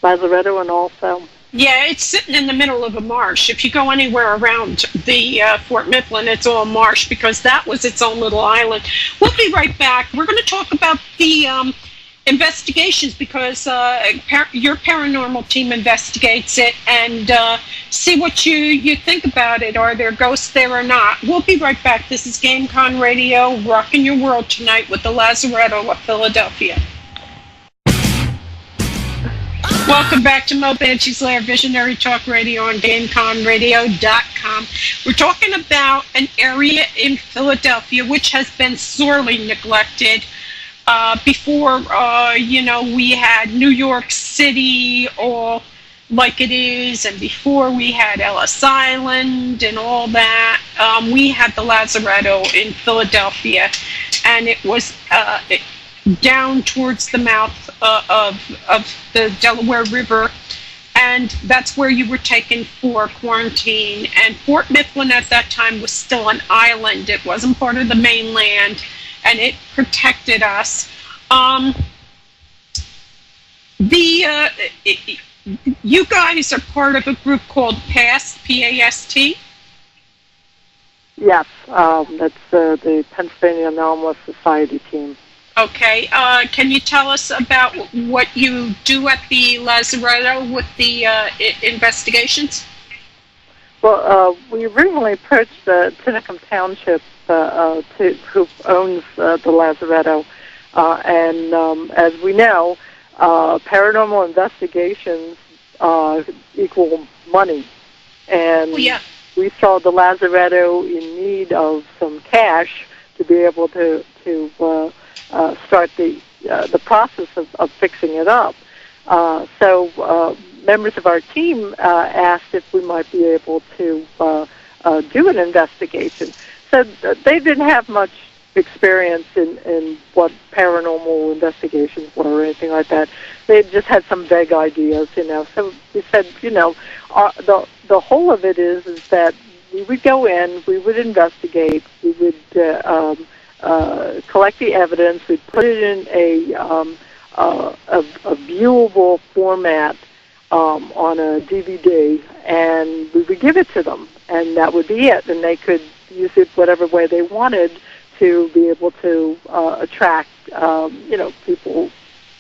Lazaretto, and also. Yeah, it's sitting in the middle of a marsh. If you go anywhere around the Fort Mifflin, it's all marsh, because that was its own little island. We'll be right back. We're going to talk about the investigations, because your paranormal team investigates it, and see what you think about it. Are there ghosts there or not? We'll be right back. This is GameCon Radio, rocking your world tonight with the Lazaretto of Philadelphia. Welcome back to Mo Banshee's Lair, Visionary Talk Radio on GameConRadio.com. We're talking about an area in Philadelphia which has been sorely neglected. Before, we had New York City all like it is, and before we had Ellis Island and all that, we had the Lazaretto in Philadelphia, and it was down towards the mouth of the Delaware River, and that's where you were taken for quarantine. And Fort Mifflin at that time was still an island. It wasn't part of the mainland, and it protected us. You guys are part of a group called PAST, P-A-S-T? Yes, that's the Pennsylvania Anomalous Society team. Okay. Can you tell us about what you do at the Lazaretto with the investigations? Well, we originally approached Tinicum Township, who owns the Lazaretto, and as we know, paranormal investigations equal money, and we saw the Lazaretto in need of some cash to be able to start the process of fixing it up. So members of our team asked if we might be able to do an investigation. So they didn't have much experience in what paranormal investigations were or anything like that. They just had some vague ideas, So we said, the whole of it is that we would go in, we would investigate, we would collect the evidence, we'd put it in a viewable format on a DVD, and we would give it to them, and that would be it. And they could use it whatever way they wanted to be able to attract, people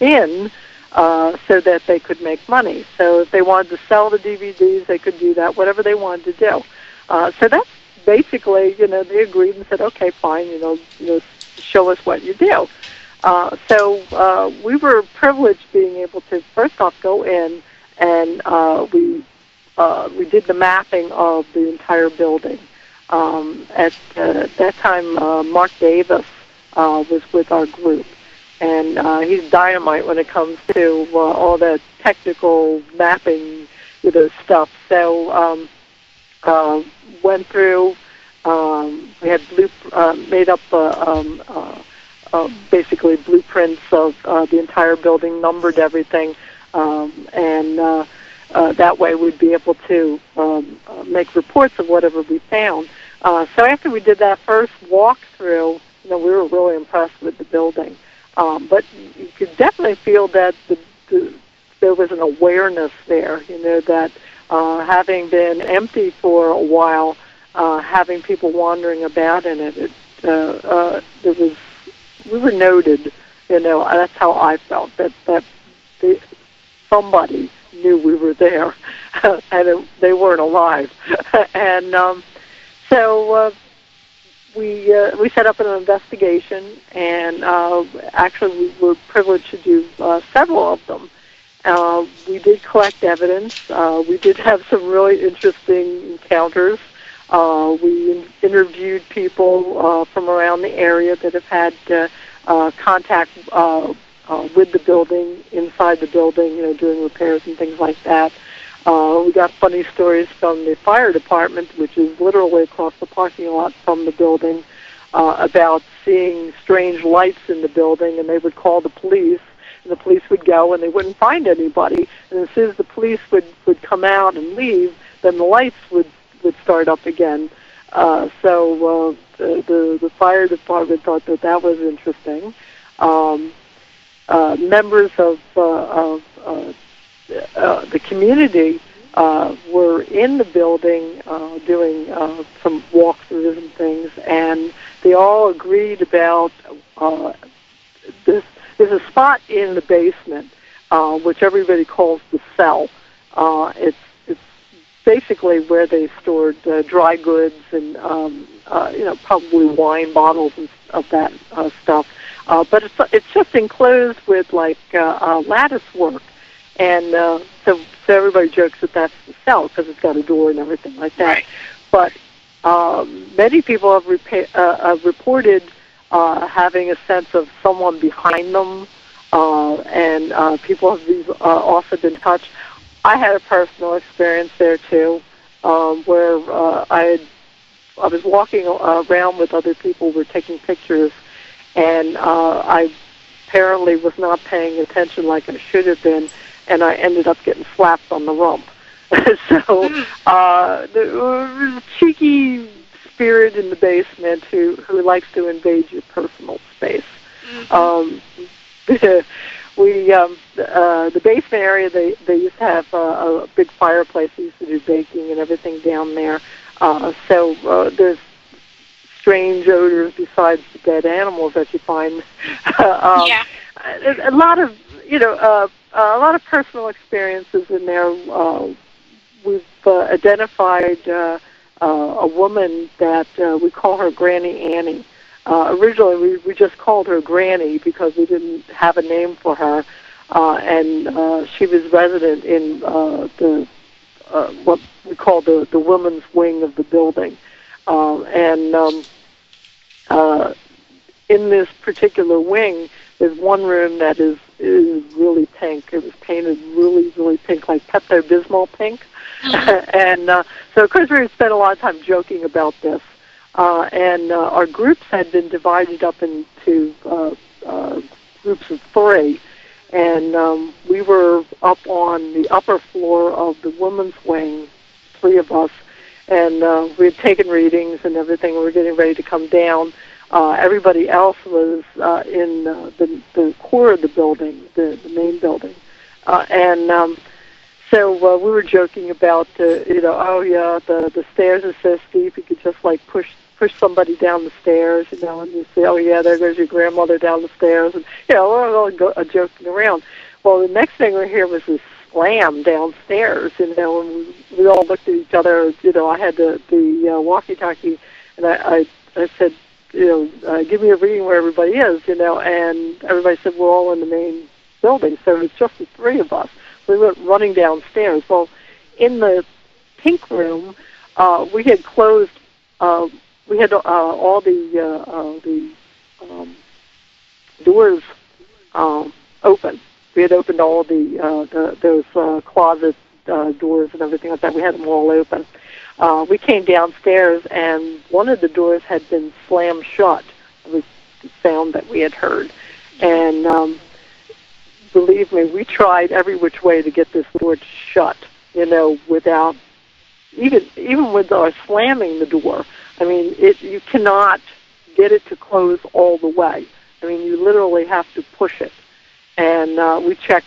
in so that they could make money. So if they wanted to sell the DVDs, they could do that, whatever they wanted to do. So that's basically, they agreed and said, okay, fine, show us what you do. So we were privileged being able to, first off, go in and we did the mapping of the entire building. At that time, Mark Davis was with our group, and he's dynamite when it comes to all the technical mapping, stuff. So went through. We had made up basically blueprints of the entire building, numbered everything, and that way we'd be able to make reports of whatever we found. So after we did that first walkthrough, we were really impressed with the building. But you could definitely feel that there was an awareness there, that having been empty for a while, having people wandering about in it, we were noted, that's how I felt, that somebody knew we were there, and they weren't alive. And so we set up an investigation, and actually we were privileged to do several of them. We did collect evidence. We did have some really interesting encounters. We interviewed people from around the area that have had contact with the building, inside the building, doing repairs and things like that. We got funny stories from the fire department, which is literally across the parking lot from the building, about seeing strange lights in the building, and they would call the police, and the police would go, and they wouldn't find anybody. And as soon as the police would come out and leave, then the lights would start up again. So the fire department thought that was interesting. Members of the community were in the building doing some walkthroughs and things, and they all agreed about this. There's a spot in the basement, which everybody calls the cell. It's basically where they stored dry goods and probably wine bottles and of that stuff. But it's just enclosed with lattice work, and so everybody jokes that that's the cell because it's got a door and everything like that. Right. But many people have reported having a sense of someone behind them, and people have also been touched. I had a personal experience there too, where I was walking around with other people who were taking pictures, and I apparently was not paying attention like I should have been, and I ended up getting slapped on the rump. So there was a cheeky spirit in the basement who likes to invade your personal space. The basement area, they used to have a big fireplace. They used to do baking and everything down there. So there's strange odors besides the dead animals that you find. Yeah. A lot of, a lot of personal experiences in there. We've identified a woman that we call her Granny Annie. Originally, we just called her Granny because we didn't have a name for her, and she was resident in the what we call the women's wing of the building, and in this particular wing, there's one room that is really pink. It was painted really, really pink, like Pepto-Bismol pink. And so, of course, we spent a lot of time joking about this. And our groups had been divided up into groups of 3. And we were up on the upper floor of the women's wing, 3 of us. And we had taken readings and everything. We were getting ready to come down. Everybody else was in the core of the building, the main building. So we were joking about, oh yeah, the stairs are so steep, you could just like push somebody down the stairs, and you say, oh yeah, there goes your grandmother down the stairs, and we're all joking around. Well, the next thing we hear was this slam downstairs, and we all looked at each other. I had the walkie-talkie, and I said, give me a reading where everybody is, and everybody said we're all in the main building, so it's just the 3 of us. We went running downstairs. Well, in the pink room, we had closed. We had all the doors open. We had opened all those closet doors and everything like that. We had them all open. We came downstairs, and one of the doors had been slammed shut. It was the sound that we had heard, and believe me, we tried every which way to get this door shut, without even with our slamming the door. I mean, you cannot get it to close all the way. I mean, you literally have to push it. And we checked,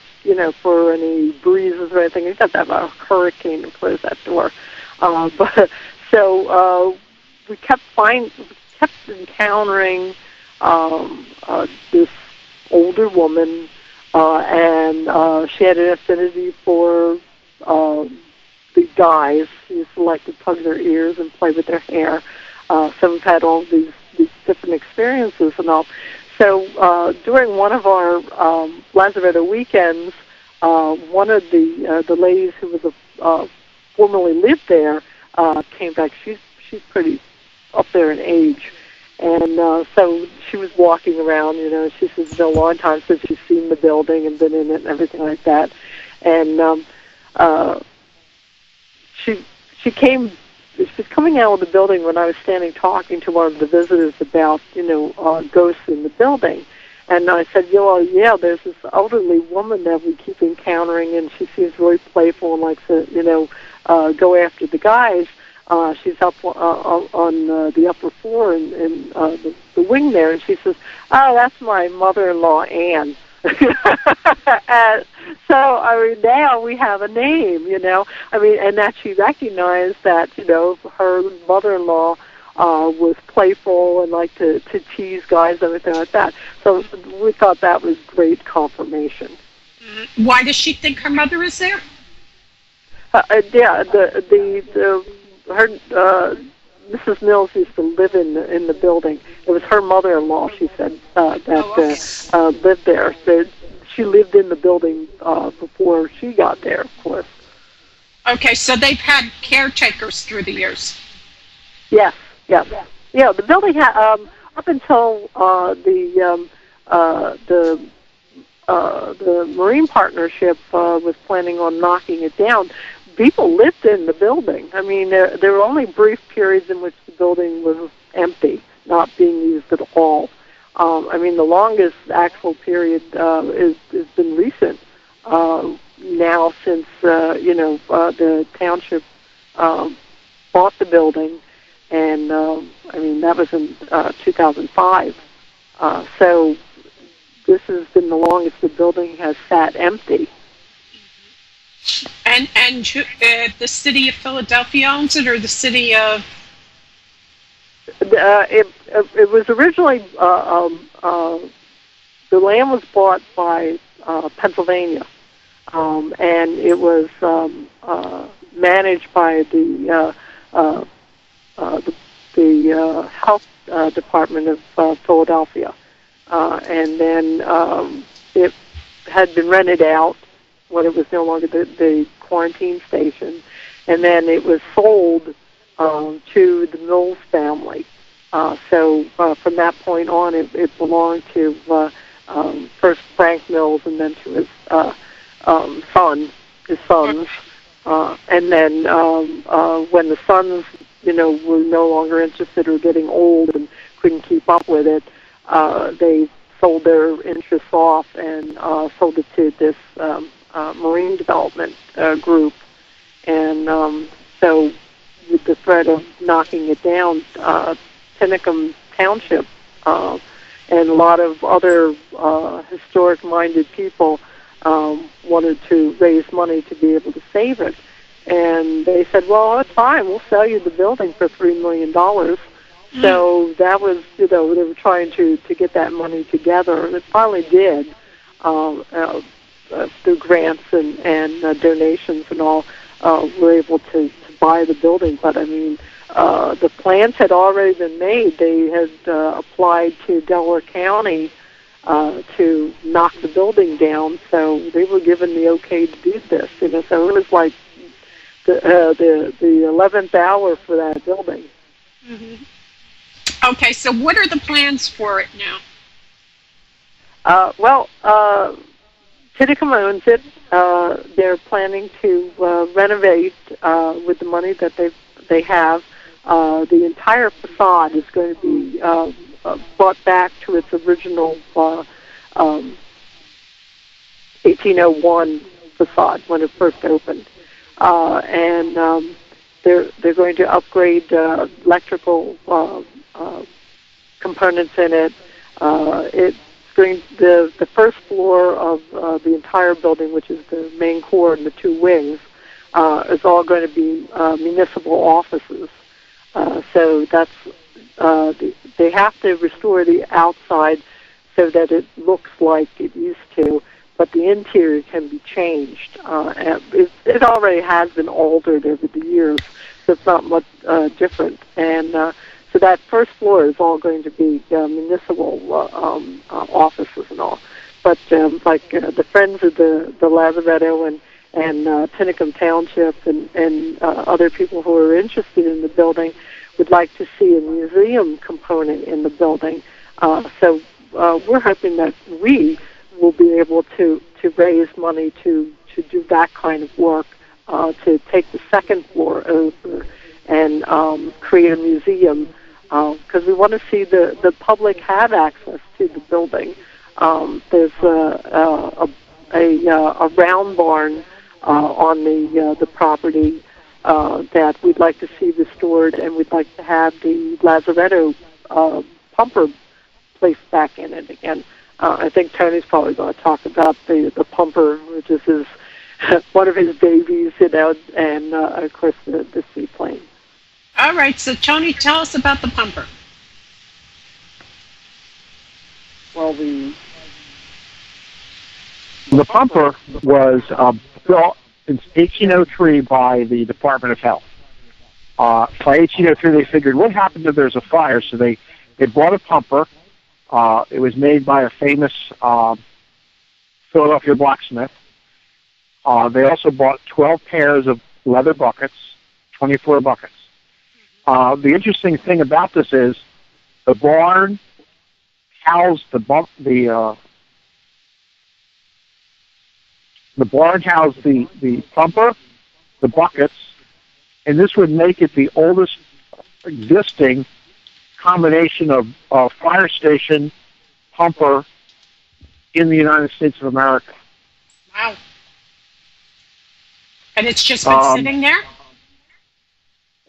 for any breezes or anything. You have to have a hurricane to close that door. So we kept encountering this older woman. And she had an affinity for the guys. She used to like to tug their ears and play with their hair. So we've had all these different experiences and all. So during one of our Lazaretto weekends, one of the ladies who was formerly lived there came back. She's pretty up there in age. And so she was walking around, she says it's been a long time since she's seen the building and been in it and everything like that. And she was coming out of the building when I was standing talking to one of the visitors about, ghosts in the building. And I said, yeah, there's this elderly woman that we keep encountering, and she seems really playful and likes to, go after the guys. She's up on the upper floor in the wing there, and she says, oh, that's my mother-in-law, Anne. And so, I mean, now we have a name, and that she recognized that, her mother-in-law was playful and liked to tease guys and everything like that. So we thought that was great confirmation. Why does she think her mother is there? Yeah, her Mrs. Mills used to live in the building. It was her mother-in-law, she said, that lived there. So she lived in the building before she got there, of course. Okay, so they've had caretakers through the years. Yes. Yeah, the building had up until the Marine Partnership was planning on knocking it down. People lived in the building. I mean, there were only brief periods in which the building was empty, not being used at all. I mean, the longest actual period has been recent now since, the township bought the building, and, I mean, that was in 2005. So this has been the longest the building has sat empty. And the city of Philadelphia owns it, or the city of? It was originally the land was bought by Pennsylvania, and it was managed by the health department of Philadelphia, and then it had been rented out when it was no longer the quarantine station, and then it was sold to the Mills family. So from that point on, it belonged to first Frank Mills, and then to his sons. And then when the sons, were no longer interested or getting old and couldn't keep up with it, they sold their interests off and sold it to this marine development group. And so with the threat of knocking it down, Tinicum Township and a lot of other historic-minded people wanted to raise money to be able to save it. And they said, well, that's fine, we'll sell you the building for $3 million. So that was, they were trying to get that money together, and it finally did, through grants and donations and all, were able to buy the building. But, I mean, the plans had already been made. They had applied to Delaware County to knock the building down, so they were given the okay to do this. So it was like the 11th hour for that building. Mm-hmm. Okay, so what are the plans for it now? Tinicum owns it. They're planning to renovate with the money that they have. The entire facade is going to be brought back to its original 1801 facade when it first opened, and they're going to upgrade electrical components in it. The first floor of the entire building, which is the main core and the two wings, is all going to be municipal offices. So that's they have to restore the outside so that it looks like it used to, but the interior can be changed. It already has been altered over the years, so it's not much different. And so that first floor is all going to be municipal offices and all. But the Friends of the Lazaretto and Tinicum Township and other people who are interested in the building would like to see a museum component in the building. So we're hoping that we will be able to raise money to do that kind of work, to take the second floor over and create a museum, because we want to see the public have access to the building. There's a round barn on the property that we'd like to see restored, and we'd like to have the Lazaretto pumper placed back in it again. I think Tony's probably going to talk about the pumper, which is one of his babies, and of course the seaplane. All right, so Tony, tell us about the pumper. Well, the pumper was built in 1803 by the Department of Health. By 1803, they figured, what happens if there's a fire? So they bought a pumper. It was made by a famous Philadelphia blacksmith. They also bought 12 pairs of leather buckets, 24 buckets. The interesting thing about this is the barn housed the barn housed the pumper, the buckets, and this would make it the oldest existing combination of fire station pumper in the United States of America. Wow. And it's just been sitting there?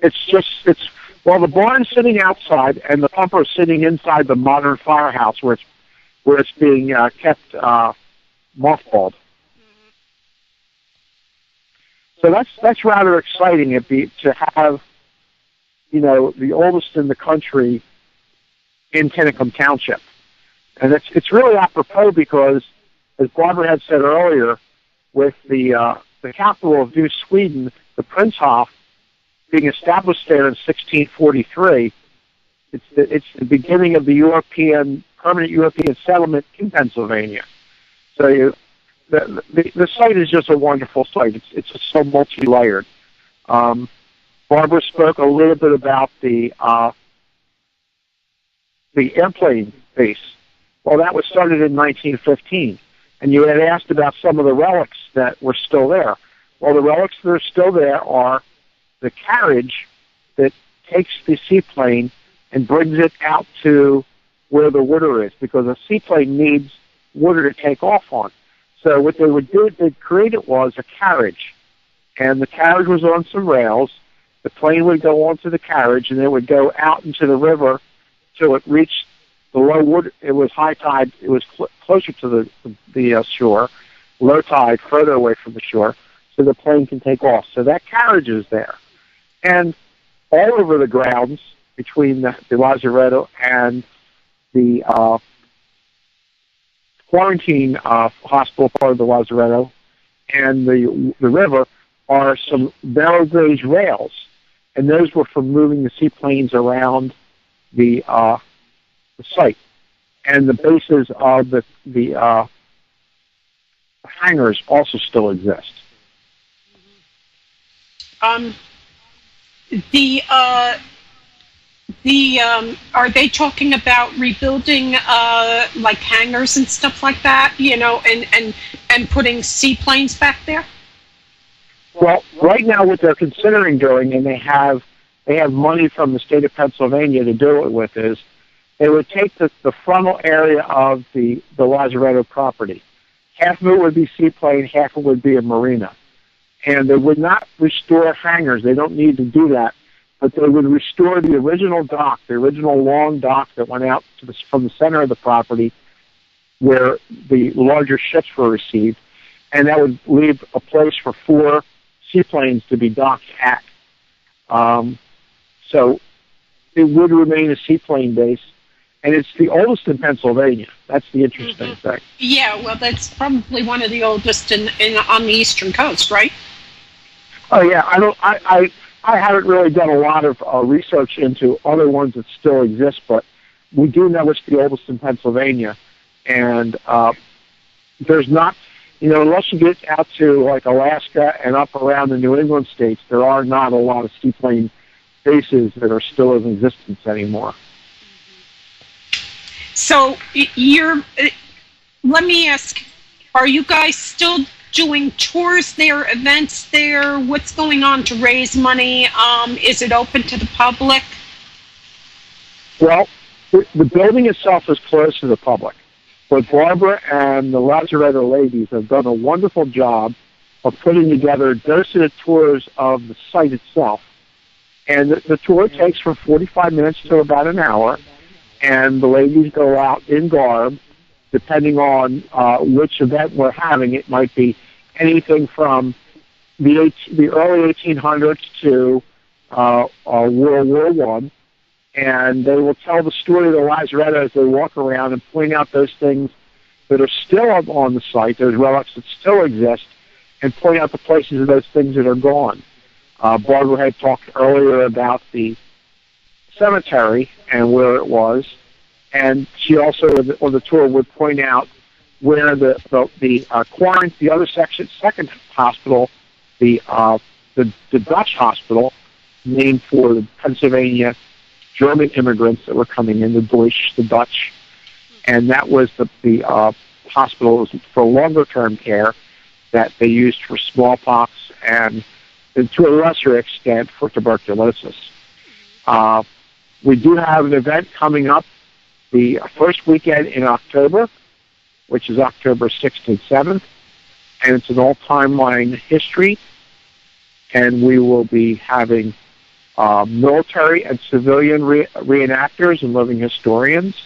The barn's sitting outside and the pumper is sitting inside the modern firehouse where it's being kept mothballed. So that's rather exciting. To have, the oldest in the country in Tinicum Township. And it's really apropos because, as Barbara had said earlier, with the capital of New Sweden, the Prinshof, being established there in 1643, it's the beginning of the permanent European settlement in Pennsylvania. So the site is just a wonderful site. It's just so multi-layered. Barbara spoke a little bit about the airplane base. Well, that was started in 1915, and you had asked about some of the relics that were still there. Well, the relics that are still there are the carriage that takes the seaplane and brings it out to where the water is, because a seaplane needs water to take off on. So what they would do, they'd create it was a carriage, and the carriage was on some rails. The plane would go onto the carriage, and it would go out into the river till it reached the low water. It was high tide. It was closer to the shore. Low tide, further away from the shore, so the plane can take off. So that carriage is there. And all over the grounds between the Lazaretto and the quarantine hospital part of the Lazaretto and the river are some narrow gauge rails, and those were for moving the seaplanes around the site. And the bases of the hangars also still exist. Are they talking about rebuilding like hangars and stuff like that, and putting seaplanes back there? Well, right now what they're considering doing, and they have money from the state of Pennsylvania to do it with, is they would take the frontal area of the Lazaretto property. Half of it would be seaplane, half of it would be a marina. And they would not restore hangars. They don't need to do that. But they would restore the original dock, the original long dock that went out from the center of the property where the larger ships were received. And that would leave a place for 4 seaplanes to be docked at. So it would remain a seaplane base. And it's the oldest in Pennsylvania. That's the interesting thing. Yeah, well, that's probably one of the oldest on the eastern coast, right? Oh yeah, I haven't really done a lot of research into other ones that still exist, but we do know it's the oldest in Pennsylvania. And there's not, unless you get out to like Alaska and up around the New England states, there are not a lot of seaplane bases that are still in existence anymore. So let me ask, are you guys still doing tours there, events there? What's going on to raise money? Is it open to the public? Well, the building itself is closed to the public, but Barbara and the Lazaretto ladies have done a wonderful job of putting together docent tours of the site itself. And the tour takes from 45 minutes to about an hour, and the ladies go out in garb, depending on which event we're having. It might be anything from the early 1800s to World War I, and they will tell the story of the Lazaretto as they walk around and point out those things that are still on the site, those relics that still exist, and point out the places of those things that are gone. Barbara had talked earlier about the cemetery and where it was, and she also on the tour would point out where the other second hospital, the Dutch hospital, named for the Pennsylvania German immigrants that were coming in, the Dutch, and that was the hospital for longer term care that they used for smallpox and to a lesser extent for tuberculosis. We do have an event coming up the first weekend in October, which is October 6th and 7th, and it's an all-timeline history, and we will be having military and civilian reenactors and living historians.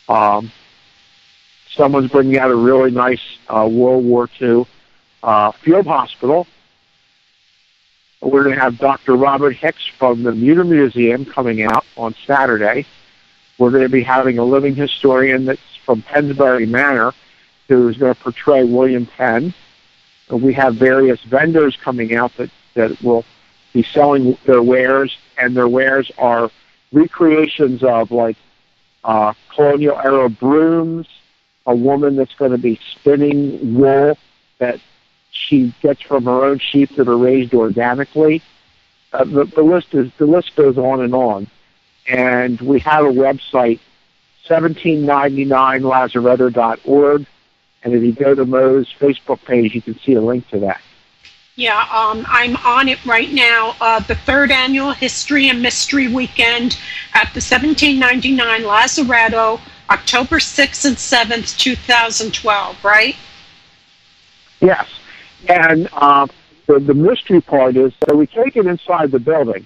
Someone's bringing out a really nice World War II field hospital. We're going to have Dr. Robert Hicks from the Muter Museum coming out on Saturday. We're going to be having a living historian that's from Pennsbury Manor who's going to portray William Penn. We have various vendors coming out that will be selling their wares, and their wares are recreations of like colonial era brooms, a woman that's going to be spinning wool that she gets from her own sheep that are raised organically. The list goes on, and we have a website, 1799lazaretto.org, and if you go to Mo's Facebook page, you can see a link to that. Yeah, I'm on it right now. The third annual History and Mystery Weekend at the 1799 Lazaretto, October 6th and 7th, 2012, right? Yes. And the mystery part is that we take it inside the building,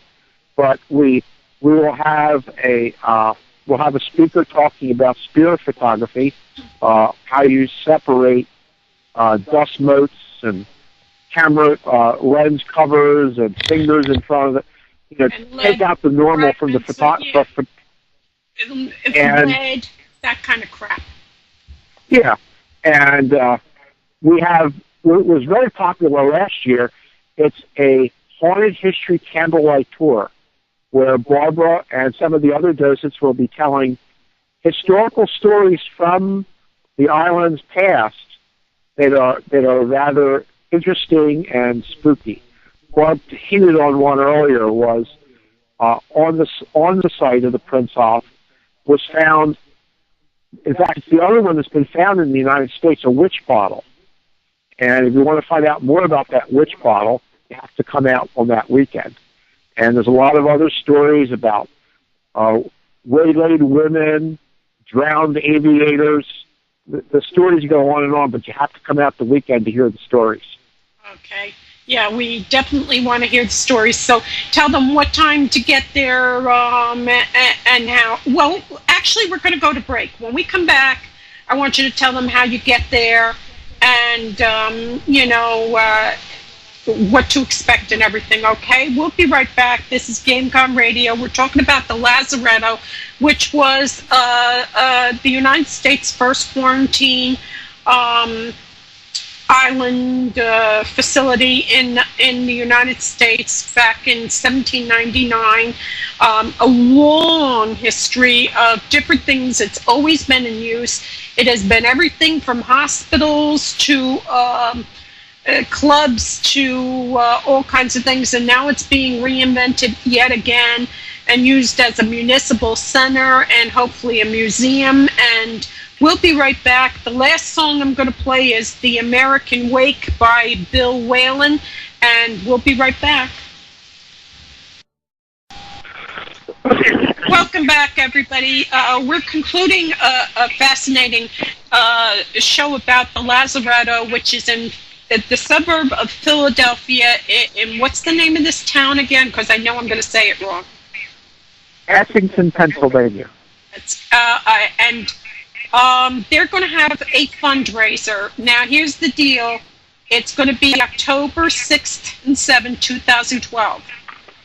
but we will have we'll have a speaker talking about spirit photography, how you separate dust motes and camera lens covers and fingers in front of it. Take out the normal from the photography. And lead, that kind of crap. Yeah, and we have what was very popular last year. It's a haunted history candlelight tour, where Barbara and some of the other docents will be telling historical stories from the island's past that are rather interesting and spooky. Barb hinted on one earlier. Was on the site of the Prince-Hoff was found. In fact, it's the only one that's been found in the United States, a witch bottle. And if you want to find out more about that witch bottle, you have to come out on that weekend. And there's a lot of other stories about waylaid women, drowned aviators. The stories go on, but you have to come out the weekend to hear the stories. Okay. Yeah, we definitely want to hear the stories. So tell them what time to get there and how. Well, actually, we're going to go to break. When we come back, I want you to tell them how you get there and, what to expect and everything, okay? We'll be right back. This is GameCon Radio. We're talking about the Lazaretto, which was the United States' first quarantine island facility in the United States back in 1799. A long history of different things. It's always been in use. It has been everything from hospitals to clubs to all kinds of things, and now it's being reinvented yet again and used as a municipal center and hopefully a museum. And we'll be right back. The last song I'm going to play is The American Wake by Bill Whalen, and we'll be right back. Welcome back, everybody. We're concluding a fascinating show about the Lazaretto, which is in the suburb of Philadelphia. In what's the name of this town again? Because I know I'm going to say it wrong. Ashington, Pennsylvania. And they're going to have a fundraiser. Now, here's the deal. It's going to be October 6th and 7th, 2012.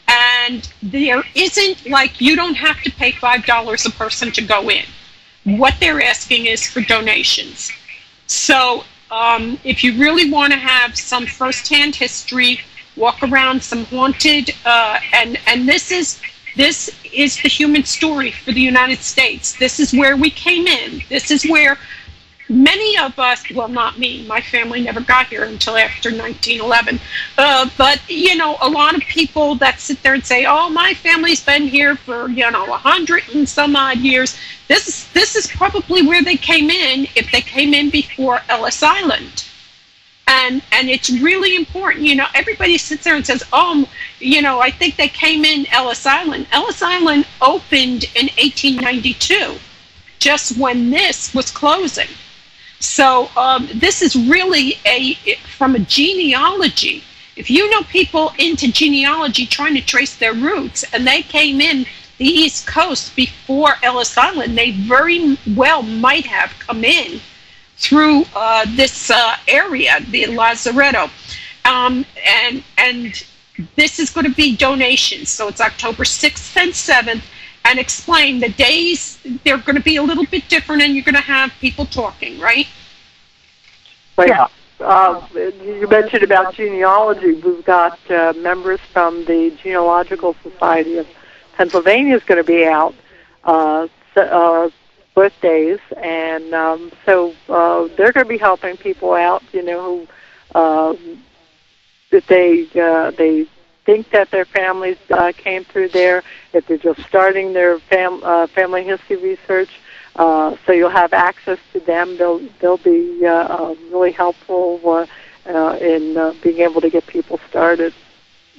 And there isn't, you don't have to pay $5 a person to go in. What they're asking is for donations. So if you really want to have some firsthand history, walk around some haunted, and this is the human story for the United States. This is where we came in. This is where many of us, well, not me, my family never got here until after 1911, but, a lot of people that sit there and say, oh, my family's been here for, 100 and some odd years. This is probably where they came in, if they came in before Ellis Island. And it's really important. Everybody sits there and says, oh, I think they came in Ellis Island. Ellis Island opened in 1892, just when this was closing. So this is really from a genealogy. If you know people into genealogy trying to trace their roots, and they came in the East Coast before Ellis Island, they very well might have come in through this area, the Lazaretto. And this is going to be donations. So it's October 6th and 7th, and explain the days. They're going to be a little bit different, and you're going to have people talking, right? Yeah. You mentioned about genealogy. We've got members from the Genealogical Society of Pennsylvania is going to be out both days, and so they're going to be helping people out, who that they think that their families came through there, if they're just starting their family history research. So you'll have access to them. They'll be really helpful in being able to get people started.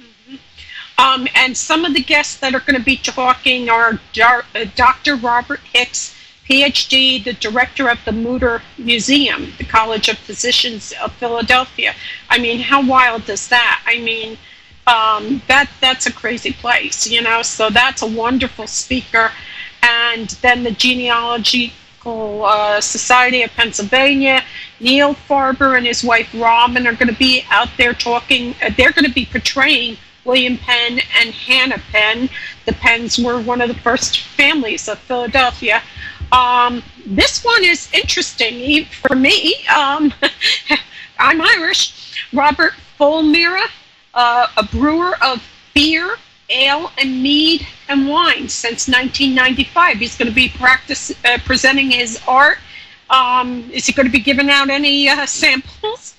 Mm-hmm. And some of the guests that are going to be talking are Dr. Robert Hicks, PhD, the director of the Mutter Museum, the College of Physicians of Philadelphia. I mean, how wild is that? I mean, that's a crazy place, so that's a wonderful speaker. And then the Genealogical Society of Pennsylvania, Neil Farber and his wife Robin are going to be out there talking. They're going to be portraying William Penn and Hannah Penn. The Penns were one of the first families of Philadelphia. This one is interesting for me. I'm Irish. Robert Fulmira, a brewer of beer, ale, and mead and wine since 1995. He's going to be presenting his art. Is he going to be giving out any samples?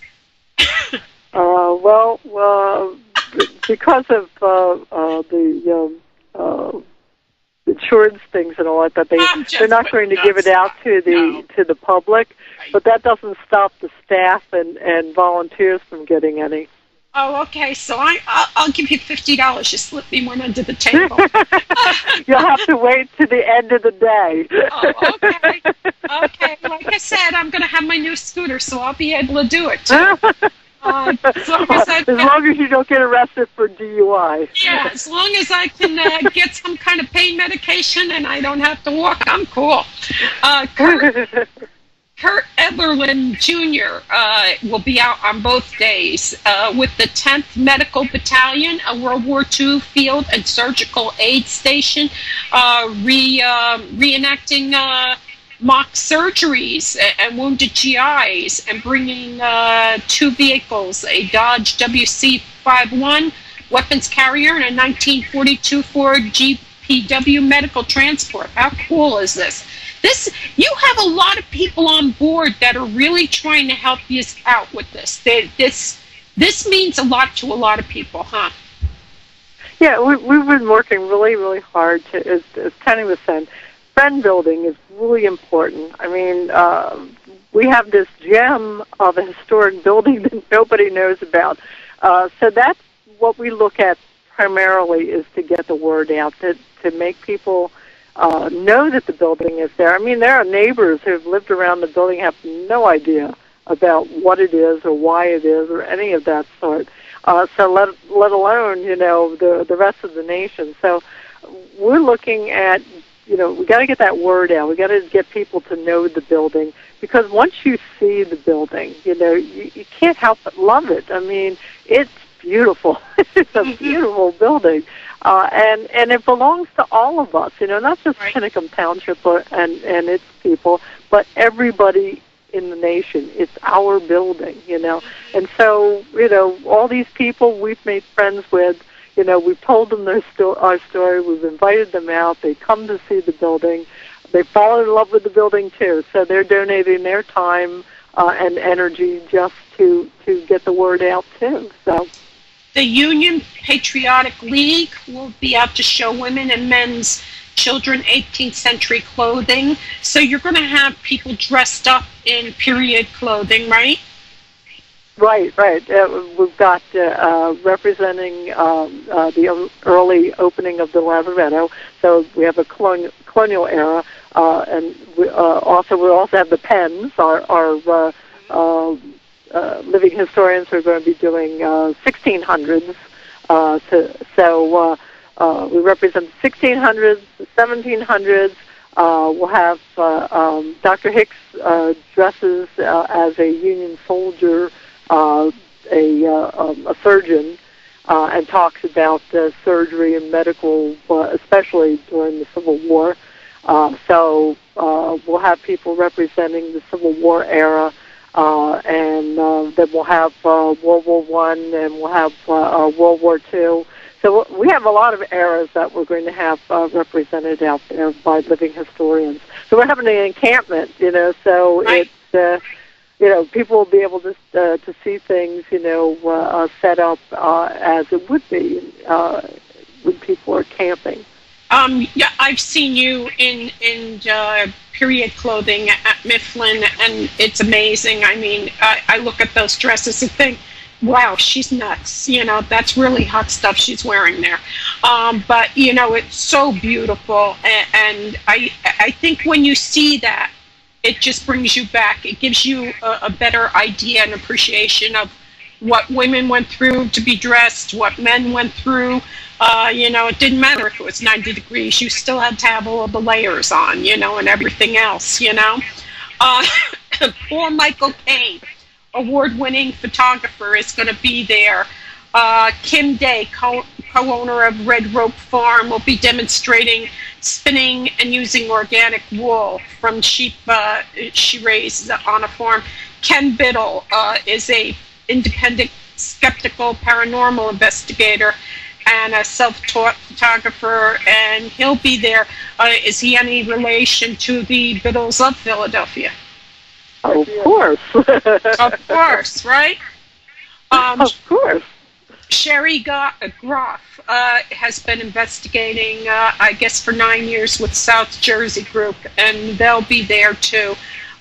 Well, because of the insurance things and all that, they're not going to give it out to the public. But that doesn't stop the staff and volunteers from getting any. Oh, okay. So I'll give you $50. You slip me one under the table. You'll have to wait to the end of the day. Oh, okay. Okay. Like I said, I'm going to have my new scooter, so I'll be able to do it too. As long as you don't get arrested for DUI. Yeah, as long as I can get some kind of pain medication and I don't have to walk, I'm cool. Kurt Eberlin Jr. Will be out on both days with the 10th Medical Battalion, a World War II field and surgical aid station, reenacting mock surgeries and wounded GIs, and bringing 2 vehicles, a Dodge WC-51 weapons carrier and a 1942 Ford GPW medical transport. How cool is this? You have a lot of people on board that are really trying to help you out with this. This means a lot to a lot of people, huh? Yeah, we've been working really, really hard to, as Penny was saying, friend building is really important. I mean, we have this gem of a historic building that nobody knows about. So that's what we look at primarily, is to get the word out, to make people know that the building is there. I mean, there are neighbors who have lived around the building, have no idea about what it is or why it is or any of that sort. So let alone, the rest of the nation. So we're looking at, we got to get that word out. We got to get people to know the building, because once you see the building, you can't help but love it. I mean, it's beautiful. It's a beautiful building. And it belongs to all of us, not just Pinnicum Township and its people, but everybody in the nation. It's our building, And so, all these people we've made friends with, we've told them our story, we've invited them out, they come to see the building, they fall in love with the building too, so they're donating their time and energy just to get the word out too, so. The Union Patriotic League will be out to show women and men's children 18th century clothing. So you're going to have people dressed up in period clothing, right? Right. We've got representing the early opening of the Lazaretto. So we have a colonial era, and we'll also have the Penns, our living historians who are going to be doing 1600s. So we represent the 1600s, the 1700s. We'll have Dr. Hicks dresses as a Union soldier, a surgeon. and talks about surgery and medical, especially during the Civil War. So we'll have people representing the Civil War era, and then we'll have World War I, and we'll have World War II. So we have a lot of eras that we're going to have represented out there by living historians. So we're having an encampment, so right. It's, people will be able to see things, set up as it would be when people are camping. Yeah, I've seen you in period clothing at Mifflin, and it's amazing. I mean, I look at those dresses and think, wow, she's nuts. That's really hot stuff she's wearing there. But, it's so beautiful. And I think when you see that, it just brings you back. It gives you a better idea and appreciation of what women went through to be dressed, what men went through. It didn't matter if it was 90 degrees. You still had to have all the layers on, and everything else, Poor Michael Payne, award-winning photographer, is going to be there. Kim Day, co-owner of Red Rope Farm, will be demonstrating spinning and using organic wool from sheep she raised on a farm. Ken Biddle is a independent, skeptical, paranormal investigator and a self-taught photographer, and he'll be there. Is he any relation to the Biddles of Philadelphia? Of course. Of course, right? Of course. Sherry Groff has been investigating, I guess, for 9 years with South Jersey Group, and they'll be there too.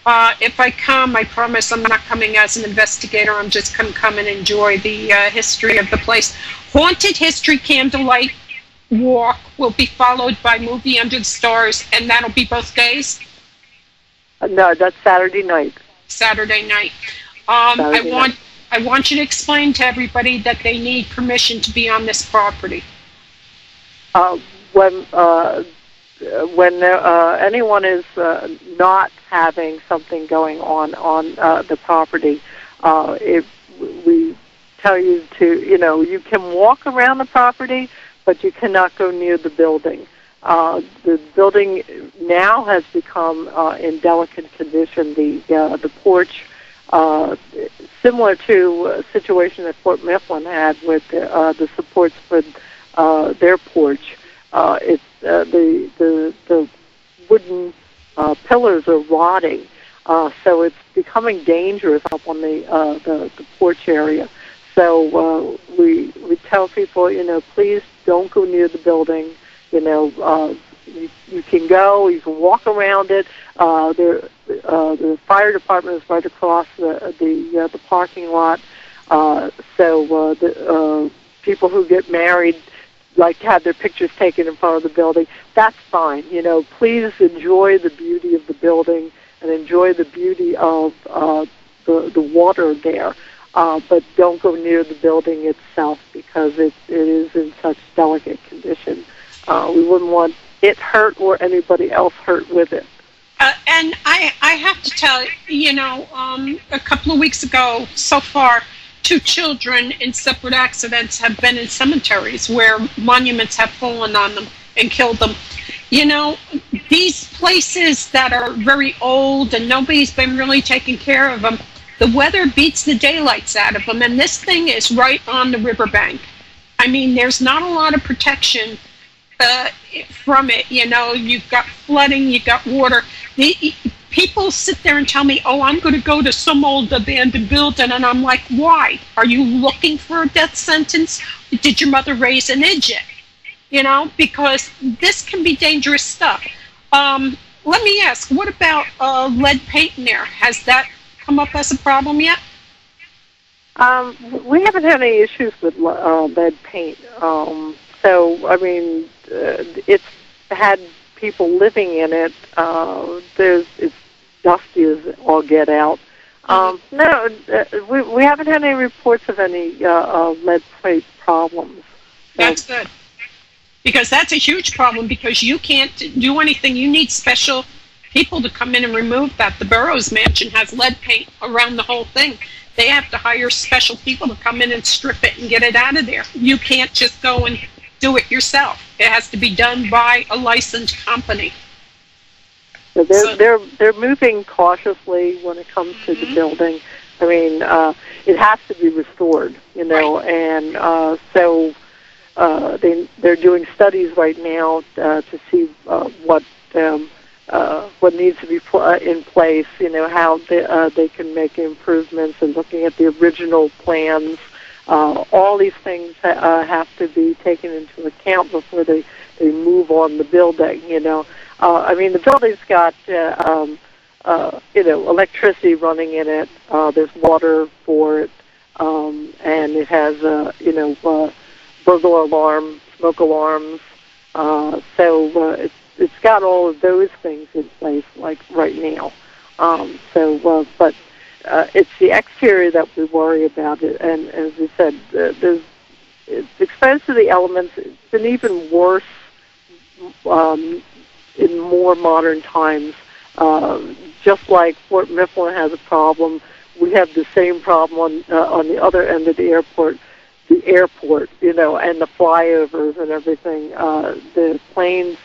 If I come, I promise I'm not coming as an investigator. I'm just going to come and enjoy the history of the place. Haunted History Candlelight Walk will be followed by Movie Under the Stars, and that'll be both days? No, that's Saturday night. Saturday night. Saturday night. I want you to explain to everybody that they need permission to be on this property. When anyone is not having something going on the property, we tell you to, you can walk around the property, but you cannot go near the building. The building now has become in delicate condition. The porch, similar to a situation that Fort Mifflin had with the supports for their porch. It's the wooden pillars are rotting, so it's becoming dangerous up on the porch area. So we tell people, please don't go near the building. You can go, you can walk around it. The fire department is right across the parking lot. So the people who get married like to have their pictures taken in front of the building. That's fine. Please enjoy the beauty of the building and enjoy the beauty of the water there. But don't go near the building itself because it is in such delicate condition. We wouldn't want it hurt or anybody else hurt with it. And I have to tell you, a couple of weeks ago, so far, 2 children in separate accidents have been in cemeteries where monuments have fallen on them and killed them. These places that are very old and nobody's been really taking care of them, the weather beats the daylights out of them, and this thing is right on the riverbank. I mean, there's not a lot of protection from it. You've got flooding, you've got water. People sit there and tell me, oh, I'm going to go to some old abandoned building, and I'm like, why? Are you looking for a death sentence? Did your mother raise an idiot? Because this can be dangerous stuff. Let me ask, what about lead paint in there? Has that come up as a problem yet? We haven't had any issues with lead paint. So, I mean, it's had people living in it. It's dusty as all get out. No, we haven't had any reports of any lead paint problems. So. That's good. Because that's a huge problem, because you can't do anything. You need special people to come in and remove that. The Burroughs Mansion has lead paint around the whole thing. They have to hire special people to come in and strip it and get it out of there. You can't just go and do it yourself. It has to be done by a licensed company. So they're moving cautiously when it comes to the building. I mean, it has to be restored, you know, and so they're doing studies right now to see what needs to be put in place, you know, how they can make improvements, and looking at the original plans. All these things have to be taken into account before they move on the building, you know. I mean, the building's got, you know, electricity running in it. There's water for it, and it has, you know, burglar alarm, smoke alarms. So it's got all of those things in place, like right now. But it's the exterior that we worry about. And as we said, it's exposed to the elements. It's been even worse in more modern times. Just like Fort Mifflin has a problem, we have the same problem on the other end of the airport, you know, and the flyovers and everything. The planes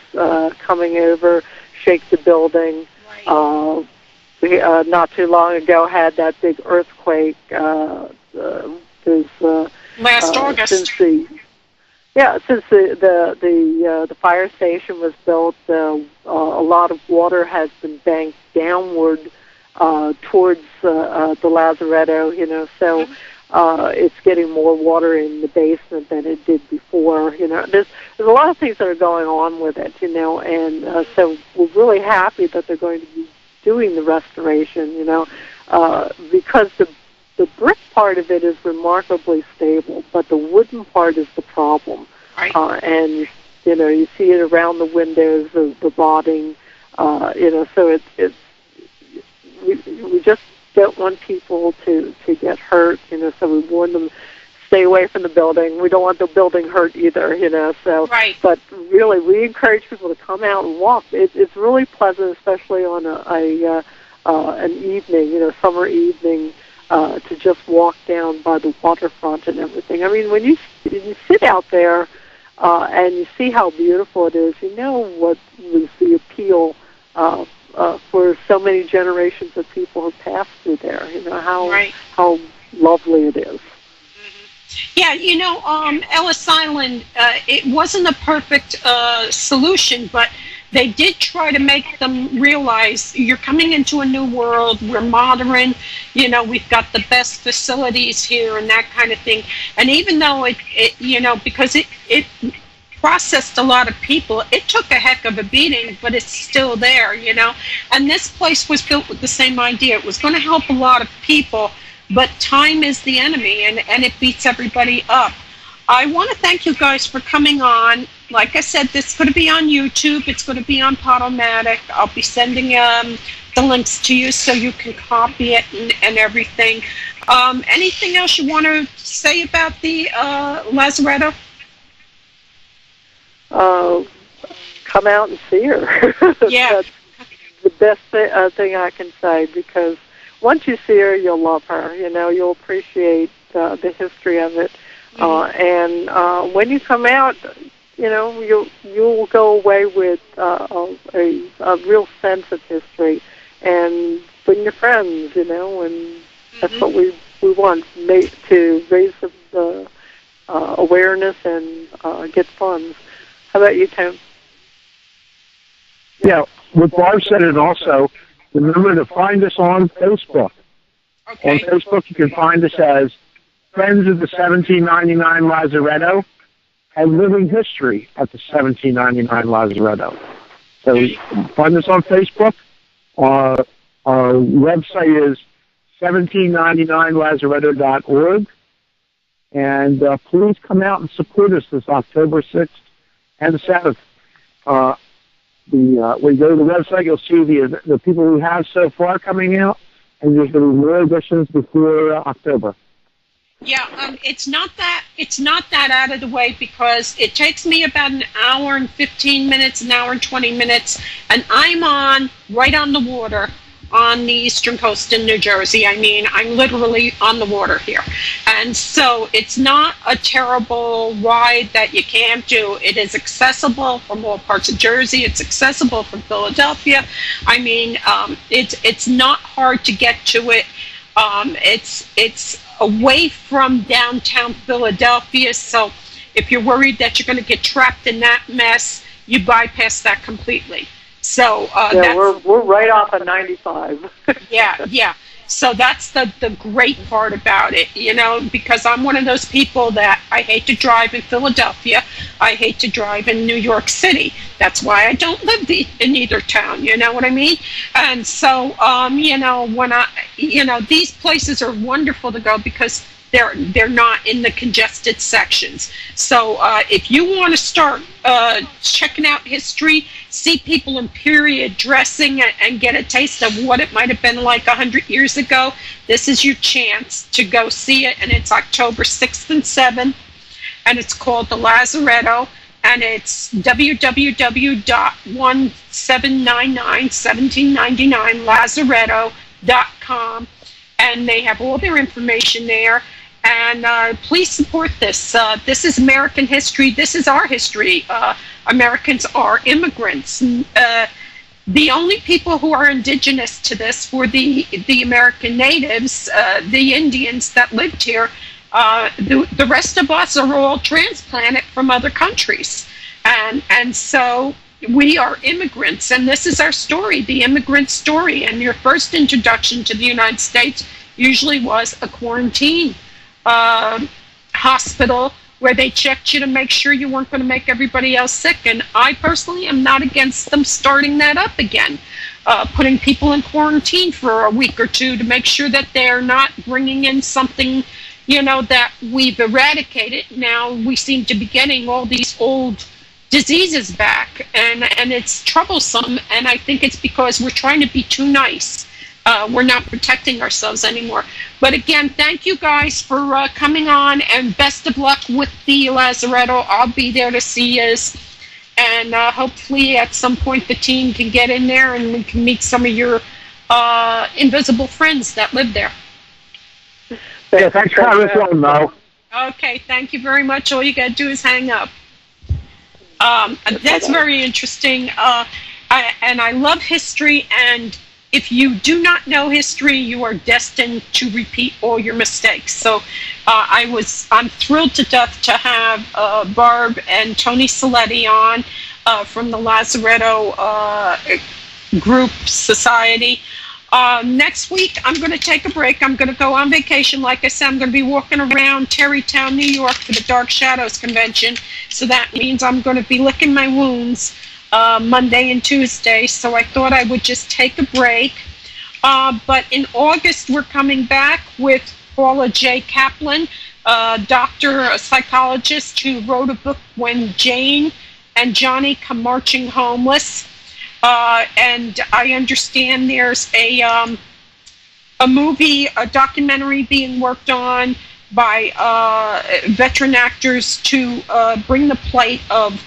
coming over shake the building. Right. We not too long ago had that big earthquake. Last August. Since the fire station was built, a lot of water has been banked downward towards the Lazaretto, you know, so it's getting more water in the basement than it did before. You know, there's a lot of things that are going on with it, you know, and so we're really happy that they're going to be doing the restoration, you know, because the brick part of it is remarkably stable, but the wooden part is the problem. Right. And, you know, you see it around the windows, the rotting, you know, so we just don't want people to get hurt, you know, so we warn them, stay away from the building. We don't want the building hurt either, you know, so. Right. But really, we encourage people to come out and walk. It's really pleasant, especially on an evening, you know, summer evening, to just walk down by the waterfront and everything. I mean, when you sit out there and you see how beautiful it is, you know what was the appeal for so many generations of people who passed through there. You know how lovely it is. Yeah, you know, Ellis Island, it wasn't a perfect solution, but they did try to make them realize you're coming into a new world, we're modern, you know, we've got the best facilities here and that kind of thing. And even though it you know, because it processed a lot of people, it took a heck of a beating, but it's still there, you know. And this place was built with the same idea. It was going to help a lot of people, but time is the enemy, and it beats everybody up. I want to thank you guys for coming on. Like I said, this is going to be on YouTube. It's going to be on Podomatic. I'll be sending the links to you so you can copy it and everything. Anything else you want to say about the Lazaretto? Come out and see her. Yeah. That's the best thing I can say, because once you see her, you'll love her. You know, you'll appreciate the history of it. And when you come out, you know, you'll go away with a real sense of history, and bring your friends, you know, and that's what we want, to raise the awareness and get funds. How about you, Tim? Yeah, what Barb said, and also remember to find us on Facebook. Okay. On Facebook, you can find us as Friends of the 1799 Lazaretto and Living History at the 1799 Lazaretto. So find us on Facebook. Our website is 1799lazaretto.org. And please come out and support us this October 6th and the 7th. When you go to the website, you'll see the people we have so far coming out, and there's going to be more additions before October. Yeah, it's not that out of the way, because it takes me about an hour and 15 minutes, an hour and 20 minutes, and I'm right on the water. on the eastern coast in New Jersey. I mean, I'm literally on the water here. And so it's not a terrible ride that you can't do. It is accessible from all parts of Jersey. It's accessible from Philadelphia. I mean, it's not hard to get to it. It's away from downtown Philadelphia, so if you're worried that you're going to get trapped in that mess, you bypass that completely. So yeah, we're right off of 95. yeah. So that's the great part about it, you know, because I'm one of those people that I hate to drive in Philadelphia. I hate to drive in New York City. That's why I don't live in either town, you know what I mean? And so, you know, these places are wonderful to go because they're not in the congested sections. So if you want to start checking out history, see people in period dressing and get a taste of what it might have been like 100 years ago, this is your chance to go see it. And it's October 6th and 7th, and it's called the Lazaretto, and it's www.1799 and they have all their information there. And please support this. This is American history. This is our history. Americans are immigrants. The only people who are indigenous to this were the American natives, the Indians that lived here. The rest of us are all transplanted from other countries. And so we are immigrants, and this is our story, the immigrant story. And your first introduction to the United States usually was a quarantine hospital where they checked you to make sure you weren't going to make everybody else sick. And I personally am not against them starting that up again, putting people in quarantine for a week or two to make sure that they're not bringing in something, you know, that we've eradicated. Now we seem to be getting all these old diseases back, and it's troublesome, and I think it's because we're trying to be too nice. We're not protecting ourselves anymore. But again, thank you guys for coming on, and best of luck with the Lazaretto. I'll be there to see you, and hopefully at some point the team can get in there and we can meet some of your invisible friends that live there. Yeah, thanks for having us on, Mo. Okay, thank you very much. All you got to do is hang up. That's very interesting. And I love history, and if you do not know history, you are destined to repeat all your mistakes. So I'm thrilled to death to have Barb and Tony Seletti on from the Lazaretto Group Society. Next week, I'm going to take a break. I'm going to go on vacation. Like I said, I'm going to be walking around Terrytown, New York for the Dark Shadows Convention. So that means I'm going to be licking my wounds Monday and Tuesday, so I thought I would just take a break. But in August, we're coming back with Paula J. Kaplan, a psychologist who wrote a book, When Jane and Johnny Come Marching Homeless. And I understand there's a documentary being worked on by veteran actors to bring the plight of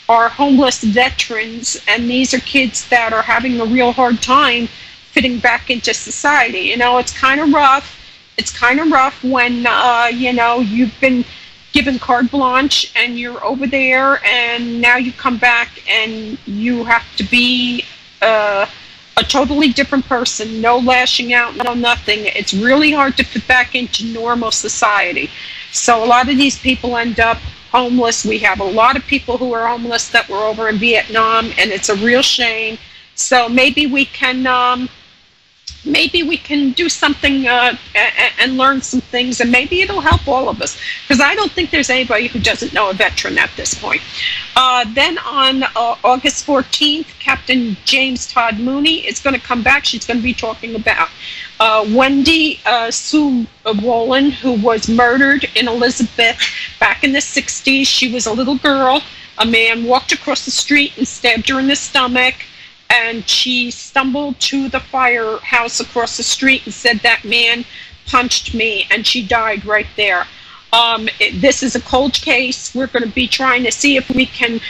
are homeless veterans, and these are kids that are having a real hard time fitting back into society. You know, it's kind of rough. It's kind of rough when, you know, you've been given carte blanche and you're over there, and now you come back and you have to be a totally different person. No lashing out, no nothing. It's really hard to fit back into normal society. So a lot of these people end up homeless. We have a lot of people who are homeless that were over in Vietnam, and it's a real shame. So maybe we can do something and learn some things, and maybe it'll help all of us, because I don't think there's anybody who doesn't know a veteran at this point. Then on August 14th, Captain James Todd Mooney is going to come back. She's going to be talking about Wendy Sue Wolin, who was murdered in Elizabeth back in the 60s. She was a little girl. A man walked across the street and stabbed her in the stomach, and she stumbled to the firehouse across the street and said, "That man punched me," and she died right there. This is a cold case. We're going to be trying to see if we can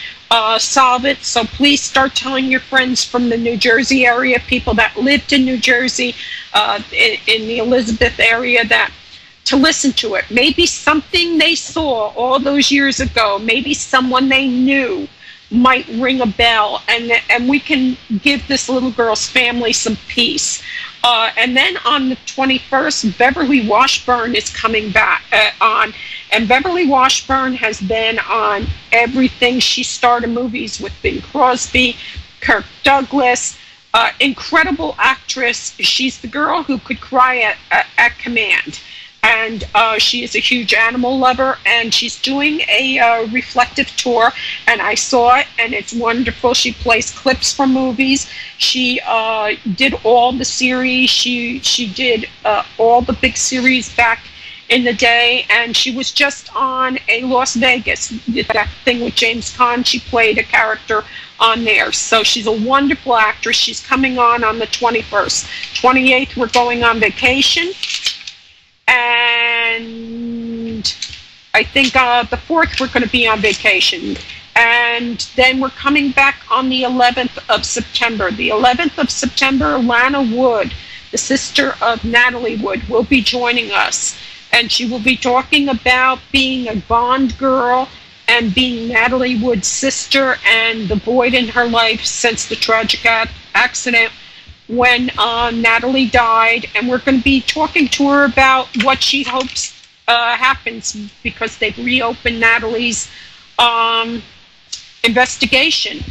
solve it. So please start telling your friends from the New Jersey area, people that lived in New Jersey, in the Elizabeth area, that to listen to it. Maybe something they saw all those years ago, maybe someone they knew might ring a bell, and we can give this little girl's family some peace. And then on the 21st, Beverly Washburn is coming back on. And Beverly Washburn has been on everything. She starred in movies with Bing Crosby, Kirk Douglas, incredible actress. She's the girl who could cry at command. And she is a huge animal lover, and she's doing a reflective tour, and I saw it, and it's wonderful. She plays clips from movies. She did all the series. She did all the big series back in the day, and she was just on a Las Vegas, that thing with James Caan. She played a character on there. So she's a wonderful actress. She's coming on the 21st. 28th, we're going on vacation. And I think the 4th we're going to be on vacation. And then we're coming back on the 11th of September. The 11th of September, Lana Wood, the sister of Natalie Wood, will be joining us. And she will be talking about being a Bond girl and being Natalie Wood's sister and the void in her life since the tragic accident when Natalie died, and we're going to be talking to her about what she hopes happens, because they've reopened Natalie's investigation,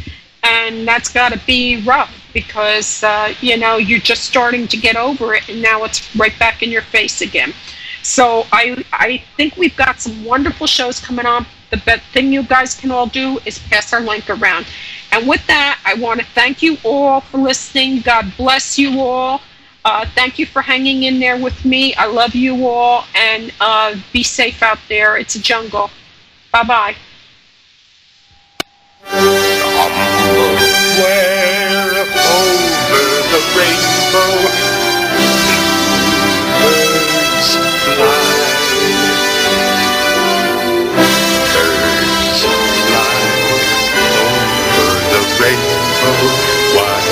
and that's got to be rough, because you're just starting to get over it, and now it's right back in your face again. So I think we've got some wonderful shows coming on. The best thing you guys can all do is pass our link around. And with that, I want to thank you all for listening. God bless you all. Thank you for hanging in there with me. I love you all, and be safe out there. It's a jungle. Bye-bye. Somewhere over the rainbow, birds fly. Birds fly over the rainbow, while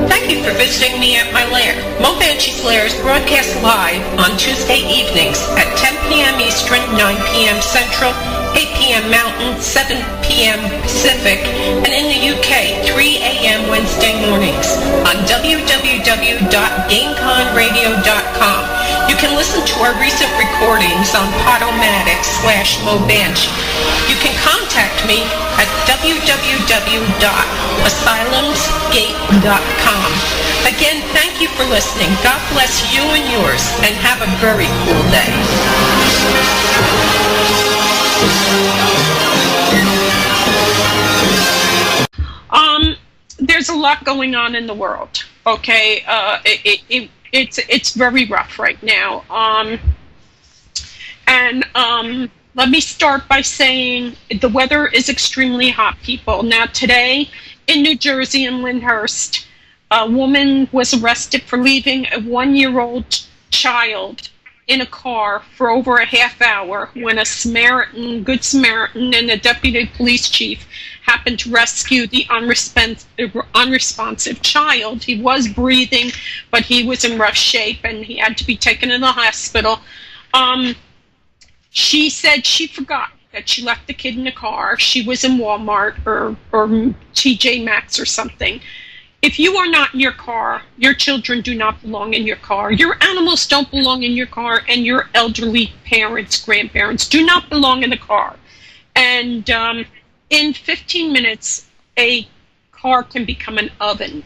Thank you for visiting me at my lair. Mo Banshee's Lair is broadcast live on Tuesday evenings at 10 p.m. Eastern, 9 p.m. Central, 8 p.m. Mountain, 7 p.m. Pacific, and in the UK, 3 a.m. Wednesday mornings on www.gameconradio.com. You can listen to our recent recordings on Podomatic/Mo Banshee. You can contact me at www.asylumsgate.com. Again, thank you for listening. God bless you and yours, and have a very cool day. There's a lot going on in the world. Okay, it's very rough right now. Let me start by saying the weather is extremely hot, people. Now today in New Jersey, in Lyndhurst, a woman was arrested for leaving a 1-year-old child in a car for over a half hour when a Good Samaritan and a deputy police chief happened to rescue the unresponsive child. He was breathing, but he was in rough shape, and he had to be taken to the hospital. She said she forgot that she left the kid in the car. She was in Walmart or TJ Maxx or something. If you are not in your car, your children do not belong in your car. Your animals don't belong in your car, and your elderly parents, grandparents do not belong in the car. And in 15 minutes, a car can become an oven.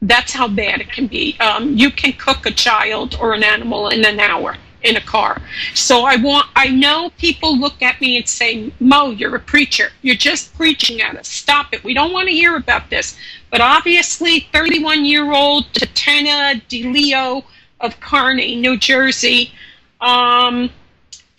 That's how bad it can be. You can cook a child or an animal in an hour in a car. So I know people look at me and say, Mo, you're a preacher. You're just preaching at us. Stop it. We don't want to hear about this. But obviously, 31-year-old Tatena DeLeo of Kearney, New Jersey,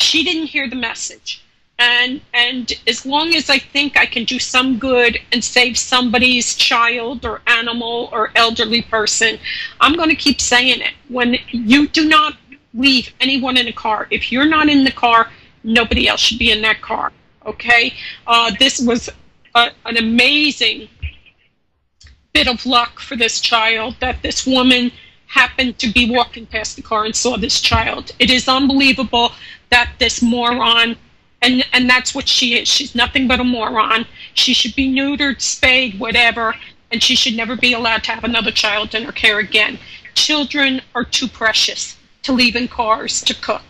she didn't hear the message. And as long as I think I can do some good and save somebody's child or animal or elderly person, I'm going to keep saying it. When you do not leave anyone in a car, if you're not in the car, nobody else should be in that car, okay? This was an amazing bit of luck for this child that this woman happened to be walking past the car and saw this child. It is unbelievable that this moron, and that's what she is. She's nothing but a moron. She should be neutered, spayed, whatever, and she should never be allowed to have another child in her care again. Children are too precious to leave in cars to cook.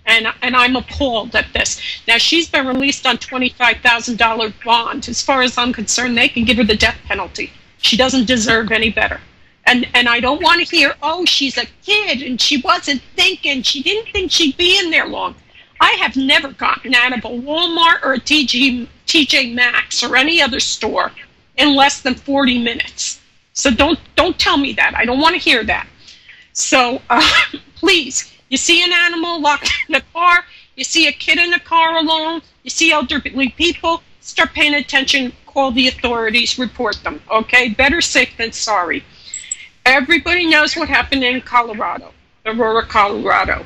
And I'm appalled at this. Now, she's been released on $25,000 bond. As far as I'm concerned, they can give her the death penalty. She doesn't deserve any better. And I don't want to hear, oh, she's a kid and she wasn't thinking. She didn't think she'd be in there long. I have never gotten out of a Walmart or a TJ Maxx or any other store in less than 40 minutes. So don't tell me that. I don't want to hear that. So please, you see an animal locked in a car, you see a kid in a car alone, you see elderly people, start paying attention, call the authorities, report them, okay? Better safe than sorry. Everybody knows what happened in Colorado, Aurora, Colorado.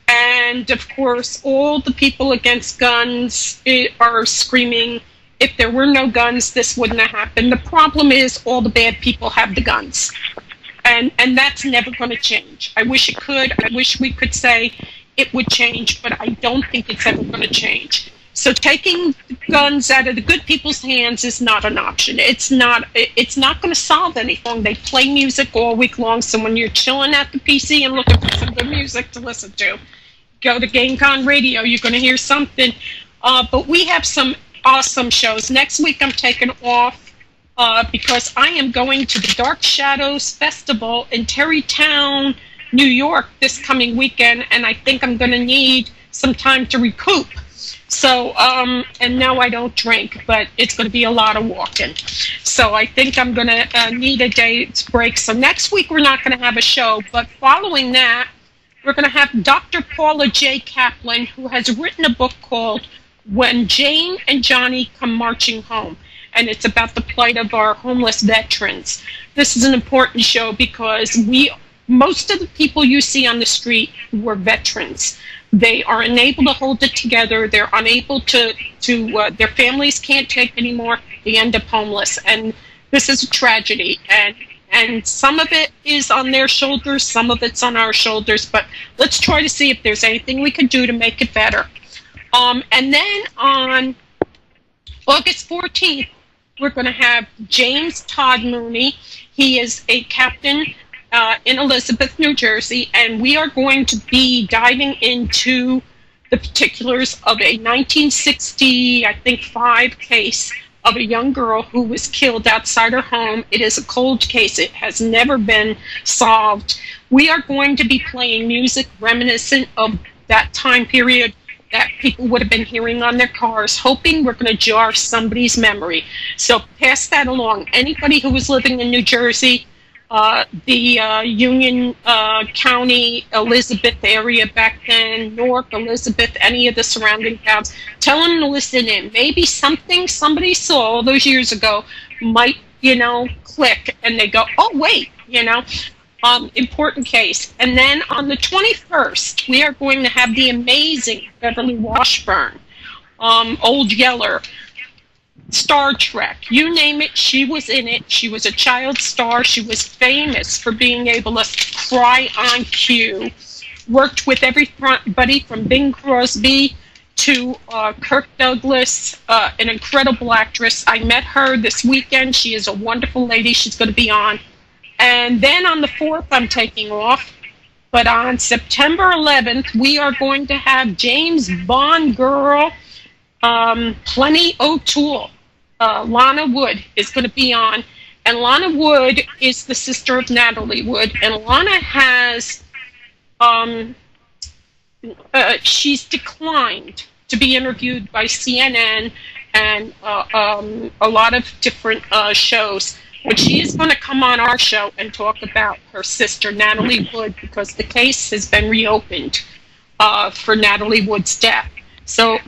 And, of course, all the people against guns are screaming, if there were no guns, this wouldn't have happened. The problem is all the bad people have the guns. And that's never going to change. I wish it could. I wish we could say it would change, but I don't think it's ever going to change. So taking guns out of the good people's hands is not an option. It's not going to solve anything. They play music all week long, so when you're chilling at the PC and looking for some good music to listen to, go to GameCon Radio, you're going to hear something. But we have some awesome shows. Next week I'm taking off because I am going to the Dark Shadows Festival in Terrytown, New York this coming weekend, and I think I'm going to need some time to recoup. So, and no, I don't drink, but it's going to be a lot of walking. So I think I'm going to need a day's break. So next week we're not going to have a show, but following that, we're going to have Dr. Paula J. Kaplan, who has written a book called When Jane and Johnny Come Marching Home. And it's about the plight of our homeless veterans. This is an important show because most of the people you see on the street were veterans. They are unable to hold it together. They're unable to their families can't take anymore. They end up homeless. And this is a tragedy. And some of it is on their shoulders, some of it's on our shoulders, but let's try to see if there's anything we can do to make it better. And then on August 14th, we're going to have James Todd Mooney. He is a captain in Elizabeth, New Jersey, and we are going to be diving into the particulars of a 1960, I think, 5 case of a young girl who was killed outside her home. It is a cold case. It has never been solved. We are going to be playing music reminiscent of that time period that people would have been hearing on their cars, hoping we're going to jar somebody's memory. So pass that along. Anybody who was living in New Jersey, the Union County, Elizabeth area back then, Newark, Elizabeth, any of the surrounding towns, tell them to listen in. Maybe something somebody saw all those years ago might, click, and they go, oh, wait, important case. And then on the 21st, we are going to have the amazing Beverly Washburn, Old Yeller, Star Trek, you name it, she was in it. She was a child star. She was famous for being able to cry on cue. Worked with everybody from Bing Crosby to Kirk Douglas, an incredible actress. I met her this weekend. She is a wonderful lady. She's going to be on. And then on the 4th, I'm taking off. But on September 11th, we are going to have James Bond girl, Plenty O'Toole. Lana Wood is going to be on. And Lana Wood is the sister of Natalie Wood. And Lana has, she's declined to be interviewed by CNN and a lot of different shows. But she is going to come on our show and talk about her sister, Natalie Wood, because the case has been reopened for Natalie Wood's death. So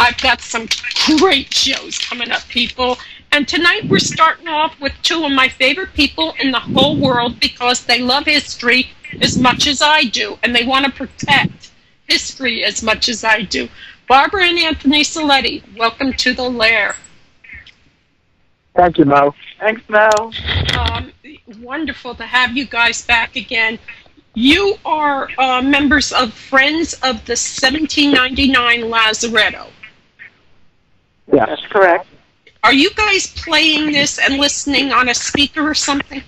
I've got some great shows coming up, people. And tonight we're starting off with two of my favorite people in the whole world because they love history as much as I do, and they want to protect history as much as I do. Barbara and Anthony Seletti, welcome to the Lair. Thank you, Mo. Thanks, Mo. Wonderful to have you guys back again. You are members of Friends of the 1799 Lazaretto. Yes. That's correct. Are you guys playing this and listening on a speaker or something?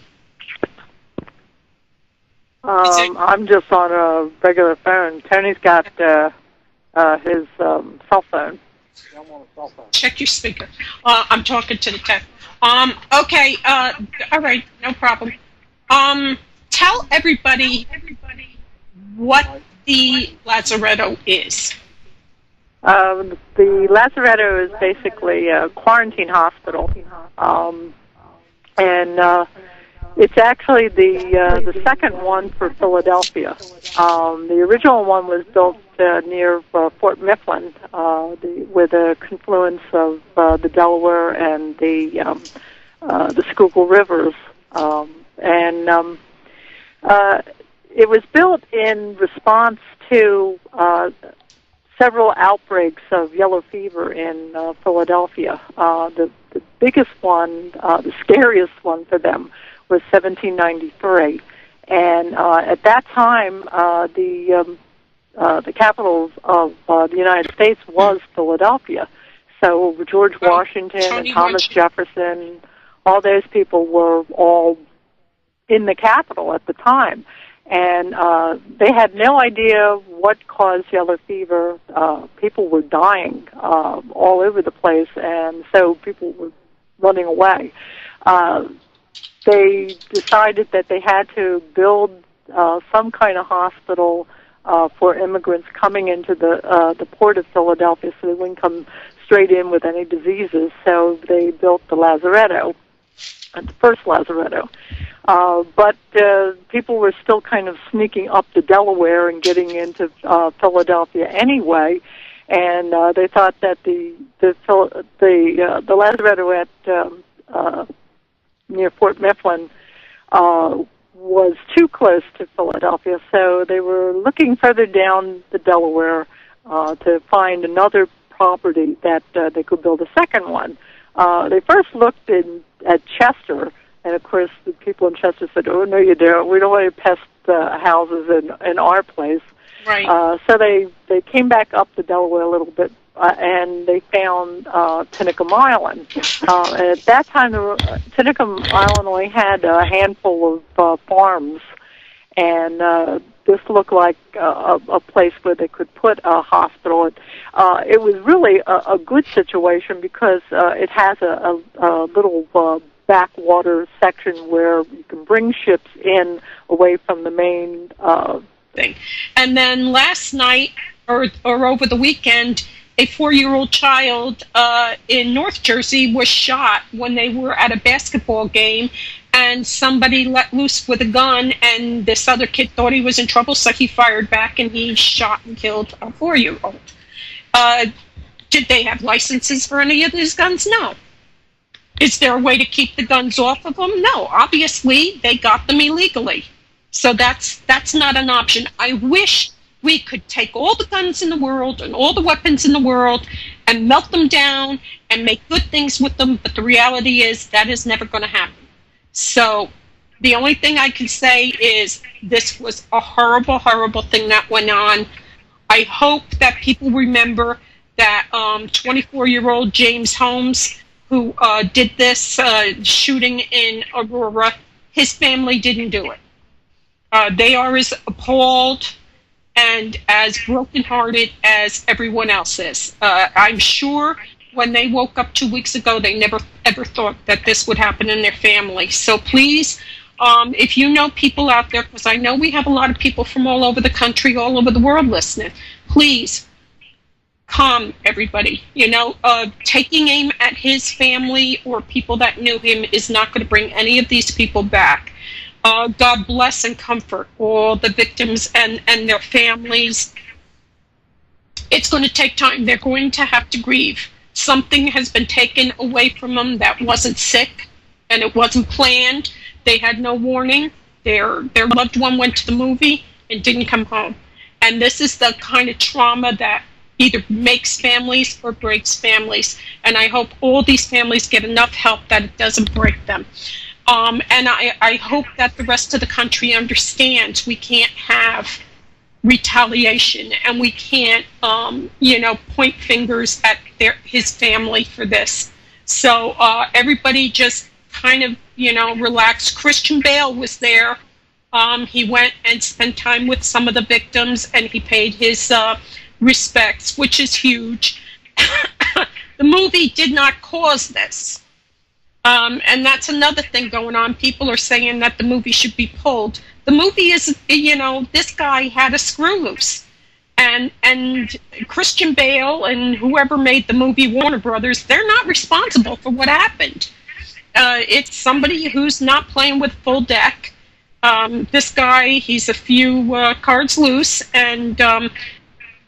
I'm just on a regular phone. Tony's got his cell phone. Check your speaker. I'm talking to the tech. Okay, all right, no problem. Tell everybody what the Lazaretto is. The Lazaretto is basically a quarantine hospital, and it's actually the second one for Philadelphia. The original one was built near Fort Mifflin, with a confluence of the Delaware and the Schuylkill rivers, and it was built in response to several outbreaks of yellow fever in Philadelphia. The biggest one, the scariest one for them, was 1793, and at that time, the capital of the United States was Philadelphia. So George Washington and Thomas Jefferson, all those people were all in the capital at the time. And they had no idea what caused yellow fever. People were dying all over the place, and so people were running away. They decided that they had to build some kind of hospital for immigrants coming into the port of Philadelphia so they wouldn't come straight in with any diseases. So they built the Lazaretto, the first Lazaretto. But people were still kind of sneaking up the Delaware and getting into Philadelphia anyway, and they thought that the Lazaretto at near Fort Mifflin was too close to Philadelphia, so they were looking further down the Delaware to find another property that they could build a second one. They first looked at Chester. And, of course, the people in Chester said, oh, no, you don't. We don't want to pest houses in our place. Right. So they came back up the Delaware a little bit, and they found Tinicum Island. And at that time, Tinicum Island only had a handful of farms, and this looked like a place where they could put a hospital. It was really a good situation because it has a little backwater section where you can bring ships in away from the main thing. And then last night, or over the weekend, a 4-year-old child in North Jersey was shot when they were at a basketball game, and somebody let loose with a gun, and this other kid thought he was in trouble, so he fired back, and he shot and killed a 4-year-old. Did they have licenses for any of these guns? No. Is there a way to keep the guns off of them? No. Obviously, they got them illegally. So that's not an option. I wish we could take all the guns in the world and all the weapons in the world and melt them down and make good things with them, but the reality is that is never going to happen. So the only thing I can say is this was a horrible, horrible thing that went on. I hope that people remember that 24-year-old James Holmes, who did this shooting in Aurora, his family didn't do it. They are as appalled and as brokenhearted as everyone else is. I'm sure when they woke up 2 weeks ago, they never ever thought that this would happen in their family. So please, if you know people out there, because I know we have a lot of people from all over the country, all over the world listening, please, calm everybody. You know, taking aim at his family or people that knew him is not going to bring any of these people back. God bless and comfort all the victims and their families. it's going to take time. They're going to have to grieve. Something has been taken away from them that wasn't sick, and it wasn't planned. They had no warning. Their loved one went to the movie and didn't come home. And this is the kind of trauma that either makes families or breaks families. And I hope all these families get enough help that it doesn't break them. And I hope that the rest of the country understands we can't have retaliation, and we can't, point fingers at his family for this. So everybody just kind of, relax. Christian Bale was there. He went and spent time with some of the victims, and he paid his respects, which is huge. The movie did not cause this. And that's another thing going on. People are saying that the movie should be pulled. The movie is, this guy had a screw loose. And Christian Bale and whoever made the movie, Warner Brothers, they're not responsible for what happened. It's somebody who's not playing with full deck. This guy, he's a few cards loose, and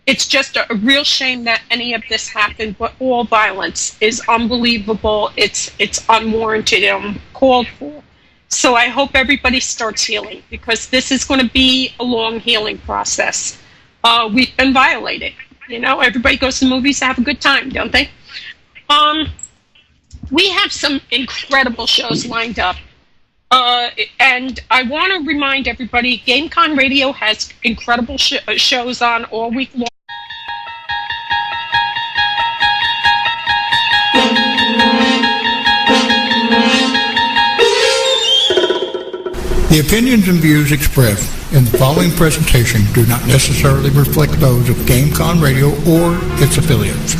it's just a real shame that any of this happened, but all violence is unbelievable. It's unwarranted and called for. So I hope everybody starts healing, because this is going to be a long healing process. We've been violated. Everybody goes to the movies to have a good time, don't they? We have some incredible shows lined up. And I want to remind everybody, GameCon Radio has incredible shows on all week long. The opinions and views expressed in the following presentation do not necessarily reflect those of GameCon Radio or its affiliates.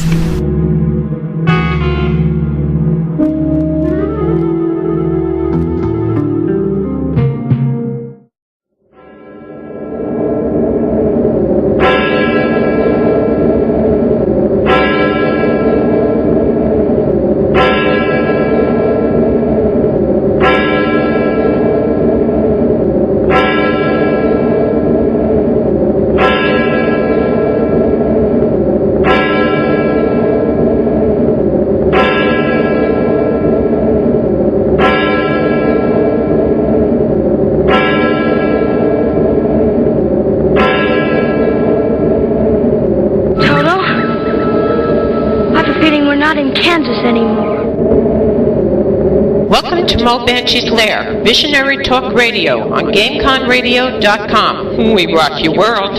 Mo Banshee's Lair, Visionary Talk Radio on GameConRadio.com. We rock your world.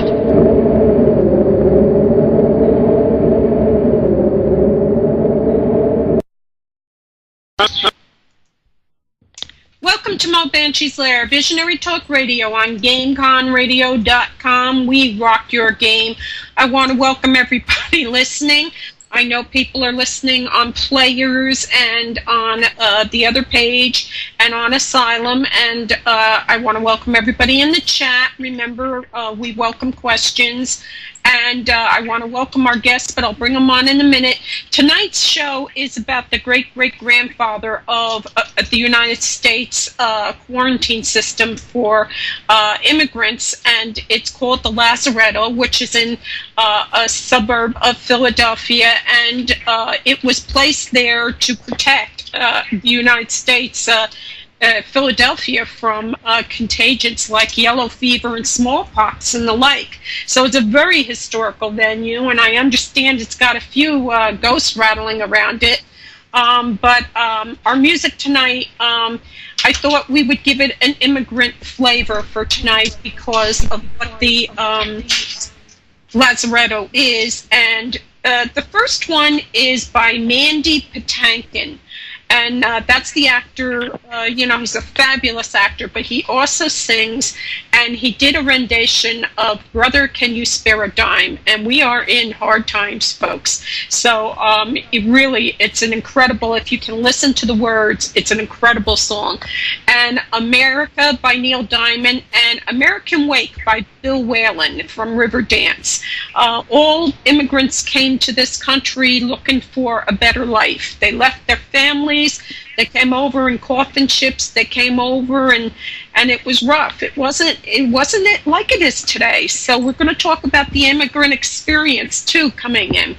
Welcome to Mo Banshee's Lair, Visionary Talk Radio on GameConRadio.com. We rock your game. I want to welcome everybody listening. I know people are listening on Players and on the other page and on Asylum, and I want to welcome everybody in the chat. Remember, we welcome questions, and I want to welcome our guests, but I'll bring them on in a minute. Tonight's show is about the great-great-grandfather of the United States quarantine system for immigrants, and it's called the Lazaretto, which is in a suburb of Philadelphia, and it was placed there to protect the United States, Philadelphia, from contagions like yellow fever and smallpox and the like. So it's a very historical venue, and I understand it's got a few ghosts rattling around it. But our music tonight, I thought we would give it an immigrant flavor for tonight because of what the Lazaretto is. And the first one is by Mandy Patinkin. And that's the actor, he's a fabulous actor, but he also sings, and he did a rendition of Brother, Can You Spare a Dime? And we are in hard times, folks. So it's an incredible, if you can listen to the words, it's an incredible song. and America by Neil Diamond, and American Wake by Bill Whalen from Riverdance. All immigrants came to this country looking for a better life. They left their families. They came over in coffin ships. They came over, and it was rough. It wasn't like it is today. So we're going to talk about the immigrant experience too coming in.